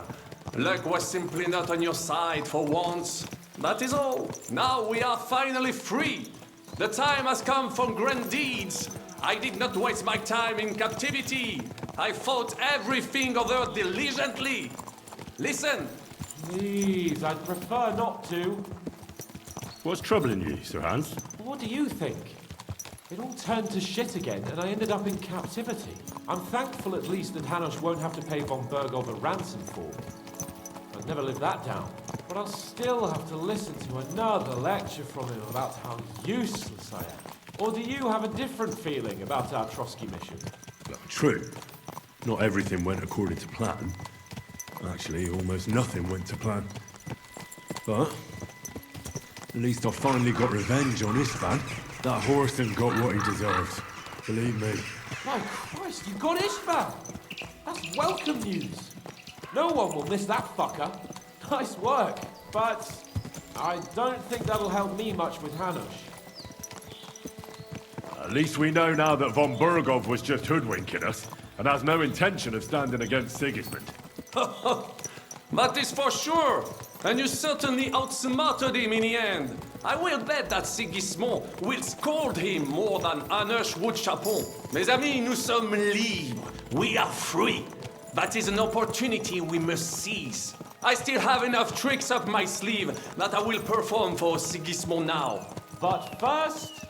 Luck was simply not on your side for once. That is all. Now we are finally free. The time has come for grand deeds. I did not waste my time in captivity. I fought everything over diligently. Listen. Please, I'd prefer not to. What's troubling you, Sir Hans? What do you think? It all turned to shit again, and I ended up in captivity. I'm thankful at least that Hanush won't have to pay von Bergov a ransom for me. I'd never live that down. But I'll still have to listen to another lecture from him about how useless I am. Or do you have a different feeling about our Trotsky mission? Well, true. Not everything went according to plan. Actually, almost nothing went to plan. But at least I finally got revenge on Istvan. That Horson got what he deserved. Believe me. My Christ, you got Istvan! That's welcome news. No one will miss that fucker. Nice work, but I don't think that'll help me much with Hanush. At least we know now that von Bergov was just hoodwinking us and has no intention of standing against Sigismund. That is for sure. And you certainly outsmarted him in the end. I will bet that Sigismund will scold him more than Hanush would Chapon. Mes amis, nous sommes libres. We are free. That is an opportunity we must seize. I still have enough tricks up my sleeve that I will perform for Sigismund now. But first,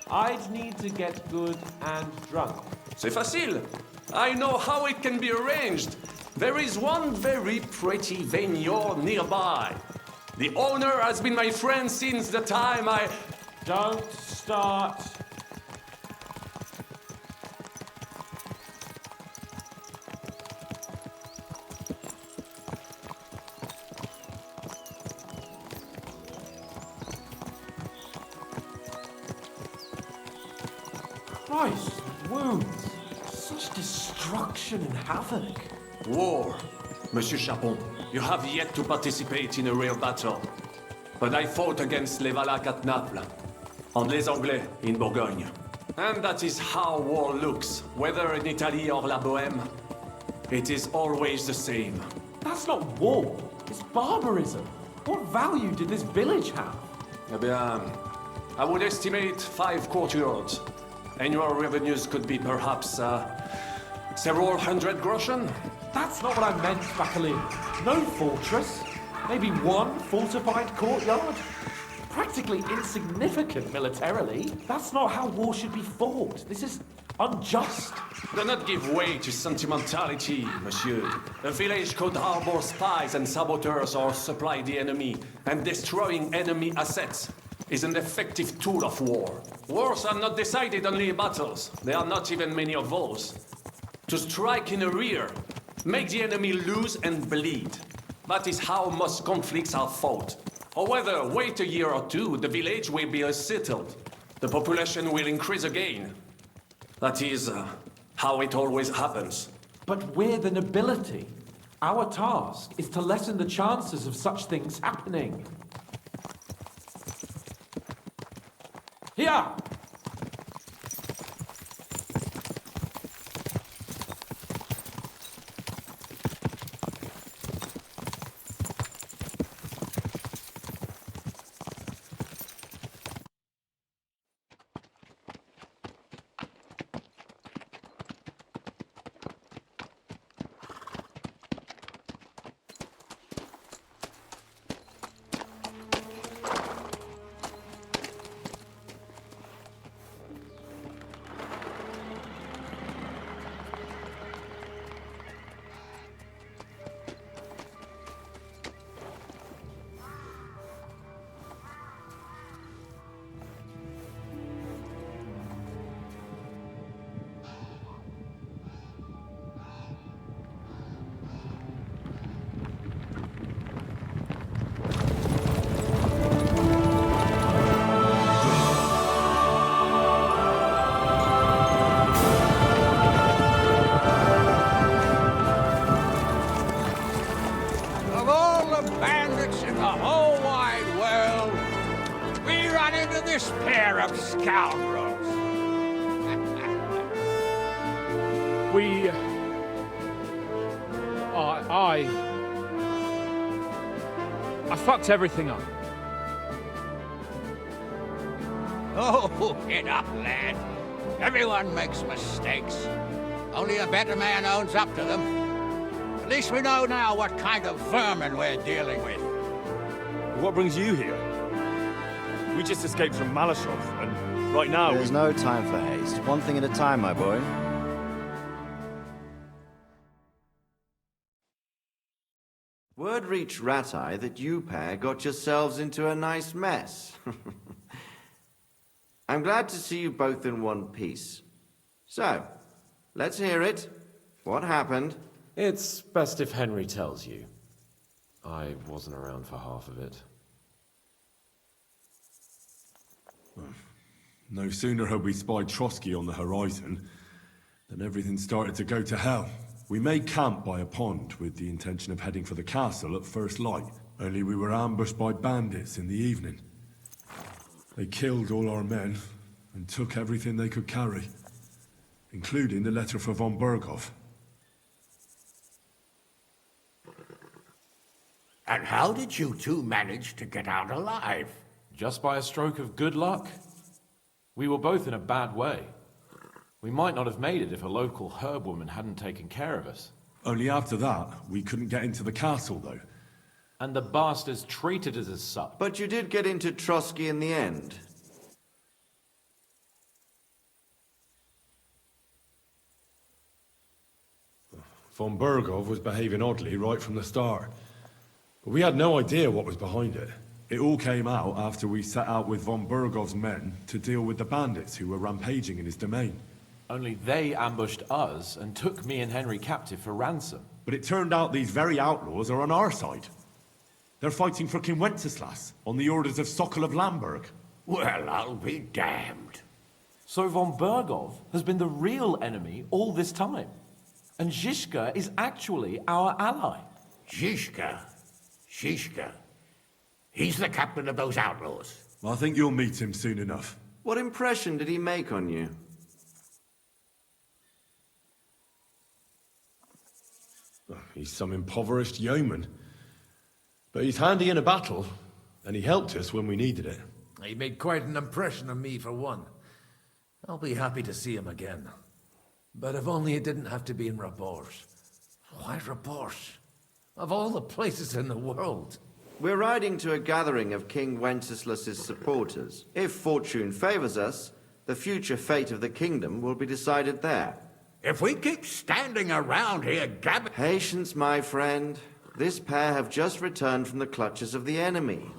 I'd need to get good and drunk. C'est facile. I know how it can be arranged. There is one very pretty vineyard nearby. The owner has been my friend since the time I... Don't start. Christ, wounds. Such destruction and havoc. War. Monsieur Chapon, you have yet to participate in a real battle. But I fought against les Valaques at Naples, and les Anglais in Bourgogne. And that is how war looks, whether in Italy or La Bohème. It is always the same. That's not war. It's barbarism. What value did this village have? Eh bien, I would estimate 5 courtyards. Annual revenues could be perhaps, several hundred groschen. That's not what I meant, Bakalin. No fortress. Maybe one fortified courtyard. Practically insignificant militarily. That's not how war should be fought. This is unjust. Do not give way to sentimentality, monsieur. A village could harbor spies and saboteurs or supply the enemy, and destroying enemy assets is an effective tool of war. Wars are not decided only in battles. There are not even many of those. To strike in the rear, make the enemy lose and bleed. That is how most conflicts are fought. or whether, wait a year or two, the village will be settled. The population will increase again. That is how it always happens. But we're the nobility. Our task is to lessen the chances of such things happening. Here! I fucked everything up. Oh, get up, lad. Everyone makes mistakes. Only a better man owns up to them. At least we know now what kind of vermin we're dealing with. What brings you here? We just escaped from Malashov, and right now There's no time for haste. One thing at a time, my boy. Word reached Rat-Eye that you pair got yourselves into a nice mess. I'm glad to see you both in one piece. So, let's hear it. What happened? It's best if Henry tells you. I wasn't around for half of it. No sooner had we spied Trotsky on the horizon than everything started to go to hell. We made camp by a pond with the intention of heading for the castle at first light, only we were ambushed by bandits in the evening. They killed all our men and took everything they could carry, including the letter for von Berghoff. And how did you two manage to get out alive? Just by a stroke of good luck. We were both in a bad way. We might not have made it if a local herb woman hadn't taken care of us. Only after that, we couldn't get into the castle, though. And the bastards treated us as such. But you did get into Trotsky in the end. Von Berghoff was behaving oddly right from the start. But we had no idea what was behind it. It all came out after we set out with von Berghoff's men to deal with the bandits who were rampaging in his domain. Only they ambushed us and took me and Henry captive for ransom. But it turned out these very outlaws are on our side. They're fighting for King Wenceslas on the orders of Sokol of Lamberg. Well, I'll be damned. So von Berghoff has been the real enemy all this time. And Zhishka is actually our ally. Zhishka? He's the captain of those outlaws. I think you'll meet him soon enough. What impression did he make on you? He's some impoverished yeoman. But he's handy in a battle, and he helped us when we needed it. He made quite an impression on me, for one. I'll be happy to see him again. But if only it didn't have to be in Rabors. Why Rabors? Of all the places in the world. We're riding to a gathering of King Wenceslas's supporters. If fortune favors us, the future fate of the kingdom will be decided there. If we keep standing around here gabbing... Patience, my friend. This pair have just returned from the clutches of the enemy.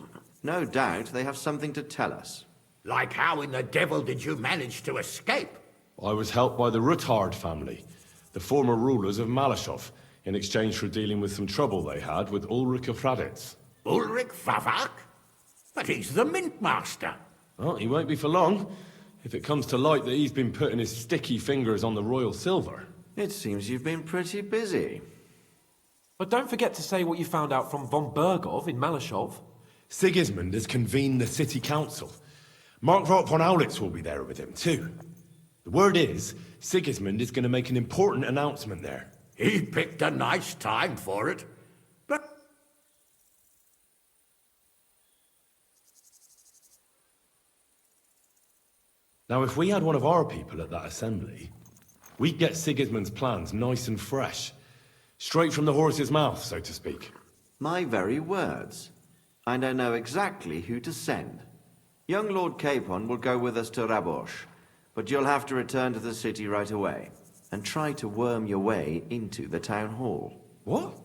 No doubt they have something to tell us. Like how in the devil did you manage to escape? I was helped by the Ruthard family, the former rulers of Malashov, in exchange for dealing with some trouble they had with Ulrich of Raditz. Ulrich Favak? But he's the Mint Master. Well, he won't be for long, if it comes to light that he's been putting his sticky fingers on the royal silver. It seems you've been pretty busy. But don't forget to say what you found out from von Bergov in Malashov. Sigismund has convened the city council. Markvart von Aulitz will be there with him, too. The word is, Sigismund is going to make an important announcement there. He picked a nice time for it. But now, if we had one of our people at that assembly, we'd get Sigismund's plans nice and fresh. Straight from the horse's mouth, so to speak. My very words. And I know exactly who to send. Young Lord Capon will go with us to Rabosh, but you'll have to return to the city right away, and try to worm your way into the town hall. What?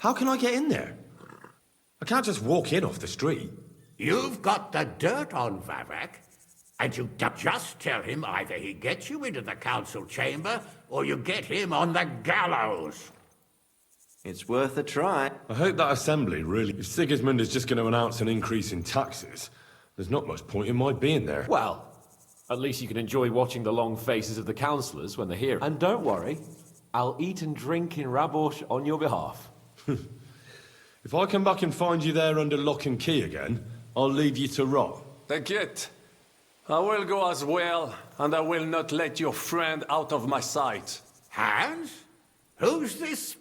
How can I get in there? I can't just walk in off the street. you've got the dirt on Vavak, and you just tell him either he gets you into the council chamber, or you get him on the gallows. It's worth a try. I hope that assembly really... If Sigismund is just going to announce an increase in taxes, there's not much point in my being there. Well, at least you can enjoy watching the long faces of the councillors when they're here. And don't worry, I'll eat and drink in Rabosh on your behalf. If I come back and find you there under lock and key again, I'll leave you to rot. Take it. I will go as well, and I will not let your friend out of my sight. Hans? Who's this?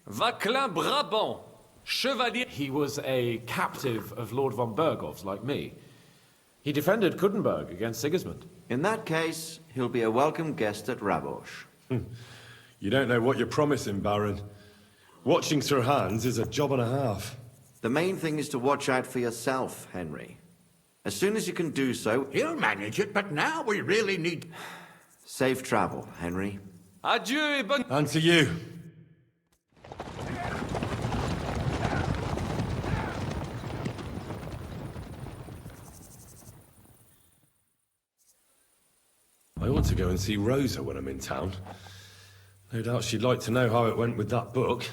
Vaclin Brabant, Chevalier. He was a captive of Lord von Bergov's, like me. He defended Kuddenberg against Sigismund. In that case, he'll be a welcome guest at Rabosh. You don't know what you're promising, Baron. Watching Sir Hans is a job and a half. The main thing is to watch out for yourself, Henry. As soon as you can do so... He'll manage it, but now we really need... Safe travel, Henry. Adieu et bonne... And to you. I ought to go and see Rosa when I'm in town. No doubt she'd like to know how it went with that book.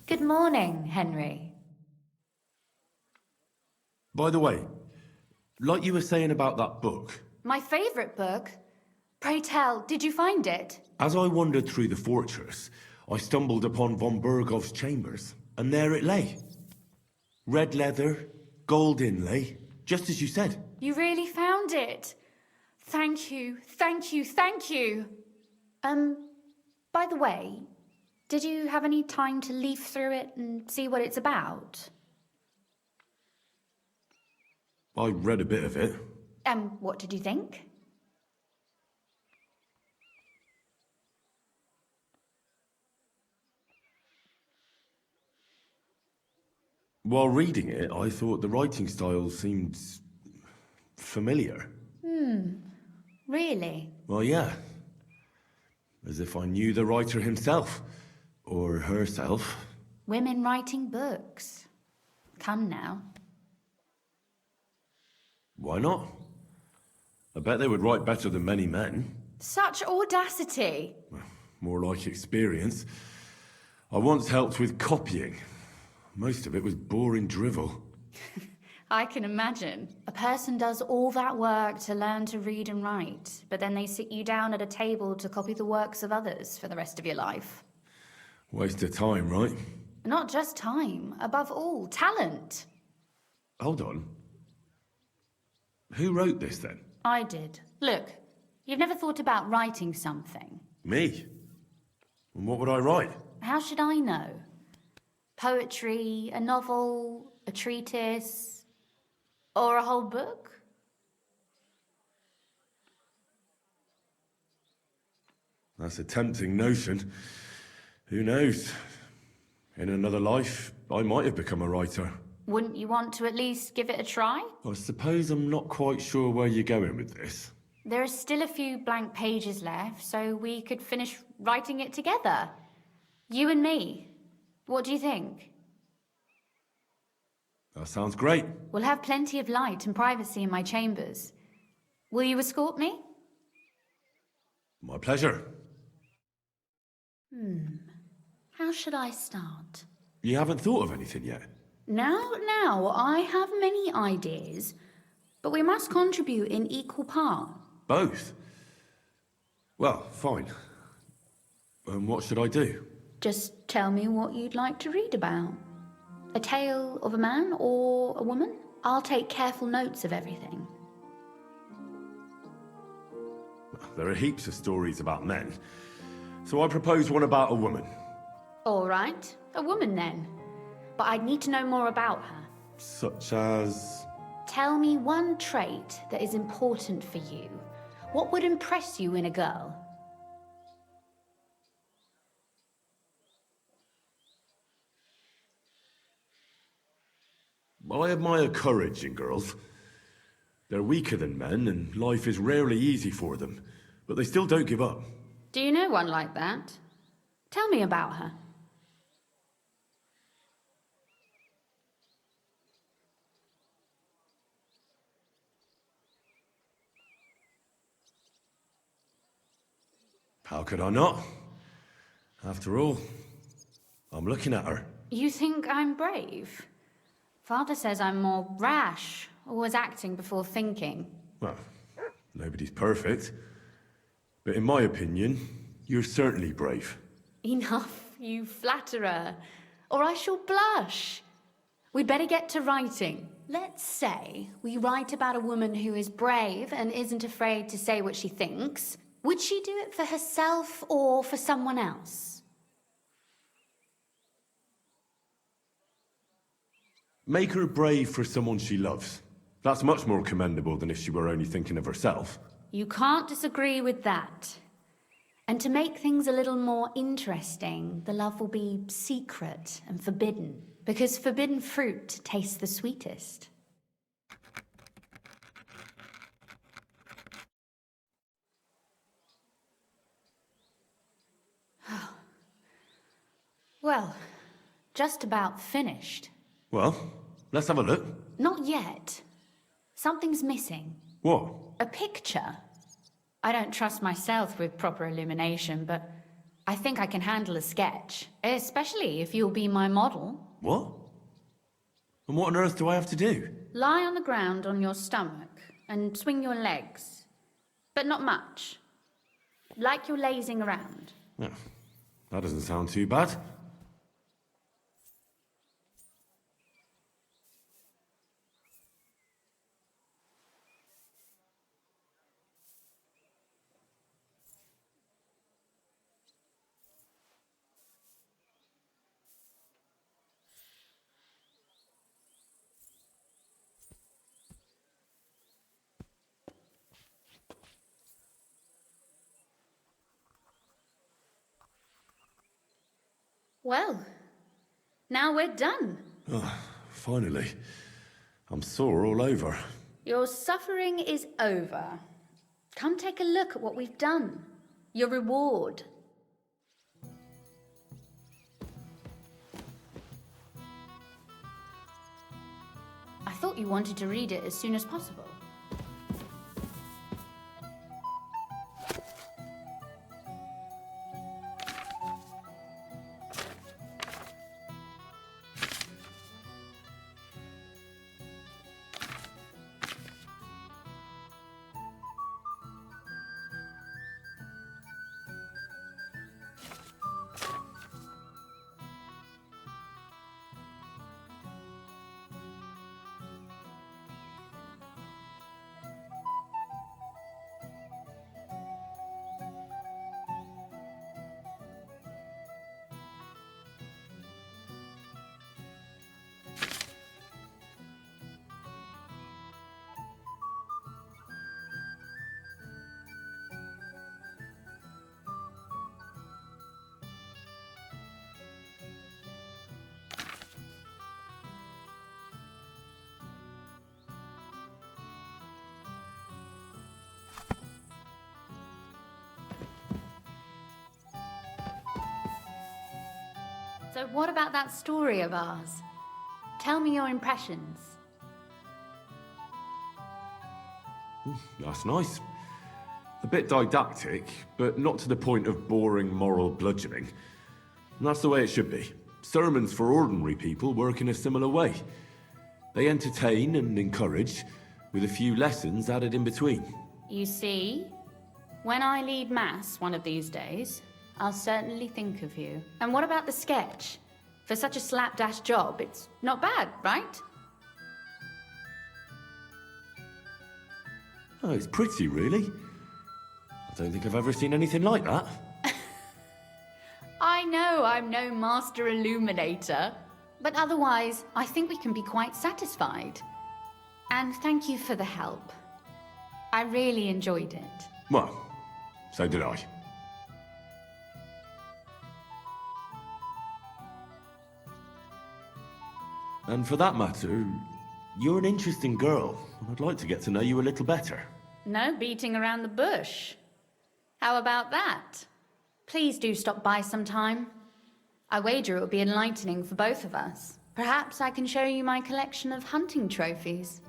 Good morning, Henry. By the way, like you were saying about that book, My favourite book. Pray tell, did you find it? as I wandered through the fortress, I stumbled upon von Bergov's chambers, and there it lay. Red leather, gold inlay, just as you said. You really found it. Thank you, thank you, thank you. By the way, did you have any time to leaf through it and see what it's about? I read a bit of it. What did you think? While reading it, I thought the writing style seemed familiar. Really? Well, yeah. As if I knew the writer himself. Or herself. Women writing books. Come now. Why not? I bet they would write better than many men. Such audacity. More like experience. I once helped with copying. Most of it was boring drivel. I can imagine. A person does all that work to learn to read and write, but then they sit you down at a table to copy the works of others for the rest of your life. Waste of time, right? Not just time, above all, talent. Hold on. Who wrote this then? I did. Look, you've never thought about writing something. Me? And what would I write? How should I know? Poetry, a novel, a treatise, or a whole book? That's a tempting notion. Who knows? In another life, I might have become a writer. Wouldn't you want to at least give it a try? I suppose I'm not quite sure where you're going with this. There are still a few blank pages left, so we could finish writing it together. You and me. What do you think? That sounds great. We'll have plenty of light and privacy in my chambers. Will you escort me? My pleasure. How should I start? You haven't thought of anything yet? Now, I have many ideas, but we must contribute in equal part. Both? Well, fine. And what should I do? Just tell me what you'd like to read about. A tale of a man or a woman? I'll take careful notes of everything. There are heaps of stories about men. So I propose one about a woman. All right, a woman then. But I'd need to know more about her. Such as... Tell me one trait that is important for you. What would impress you in a girl? I admire courage in girls. They're weaker than men, and life is rarely easy for them. But they still don't give up. Do you know one like that? Tell me about her. How could I not? After all, I'm looking at her. You think I'm brave? Father says I'm more rash, always acting before thinking. Well, nobody's perfect. But in my opinion, you're certainly brave. Enough, you flatterer, or I shall blush. We'd better get to writing. Let's say we write about a woman who is brave and isn't afraid to say what she thinks. Would she do it for herself or for someone else? Make her brave for someone she loves. That's much more commendable than if she were only thinking of herself. You can't disagree with that. And to make things a little more interesting, the love will be secret and forbidden, because forbidden fruit tastes the sweetest. Well, just about finished. Well, let's have a look. Not yet. Something's missing. What? A picture. I don't trust myself with proper illumination, but I think I can handle a sketch, especially if you'll be my model. What? And what on earth do I have to do? Lie on the ground on your stomach and swing your legs, but not much. Like you're lazing around. Yeah, that doesn't sound too bad. Well, now we're done. Finally. I'm sore all over. Your suffering is over. Come take a look at what we've done. Your reward. I thought you wanted to read it as soon as possible. So what about that story of ours? Tell me your impressions. That's nice. A bit didactic, but not to the point of boring moral bludgeoning. And that's the way it should be. Sermons for ordinary people work in a similar way. They entertain and encourage, with a few lessons added in between. You see, when I lead Mass one of these days, I'll certainly think of you. And what about the sketch? For such a slapdash job, it's not bad, right? Oh, it's pretty, really. I don't think I've ever seen anything like that. I know I'm no master illuminator, but otherwise, I think we can be quite satisfied. And thank you for the help. I really enjoyed it. Well, so did I. And for that matter, you're an interesting girl, and I'd like to get to know you a little better. No beating around the bush. How about that? Please do stop by sometime. I wager it will be enlightening for both of us. Perhaps I can show you my collection of hunting trophies.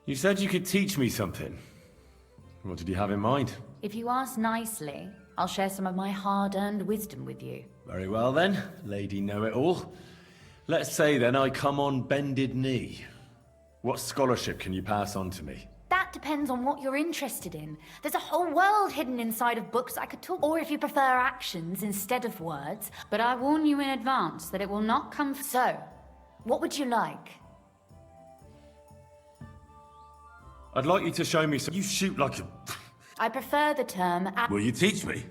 You said you could teach me something. What did you have in mind? If you ask nicely, I'll share some of my hard-earned wisdom with you. Very well then, Lady Know-It-All. Let's say then I come on bended knee. What scholarship can you pass on to me? That depends on what you're interested in. There's a whole world hidden inside of books I could talk, or if you prefer actions instead of words. But I warn you in advance that it will not come. So, what would you like? I'd like you to show me some. You shoot like a. I prefer the term. Will you teach me?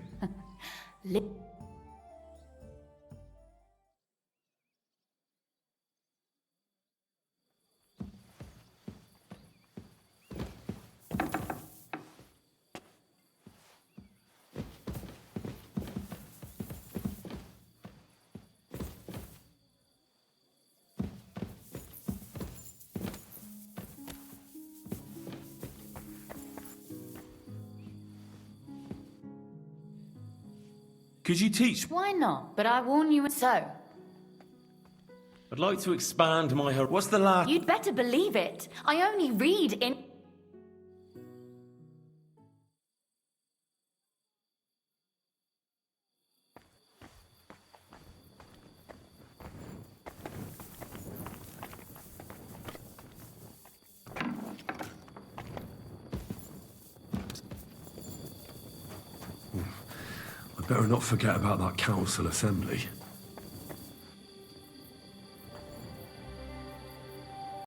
Could you teach? Why not? But I warn you. So. I'd like to expand my. What's the last? You'd better believe it. I only read in. I'd better not forget about that council assembly.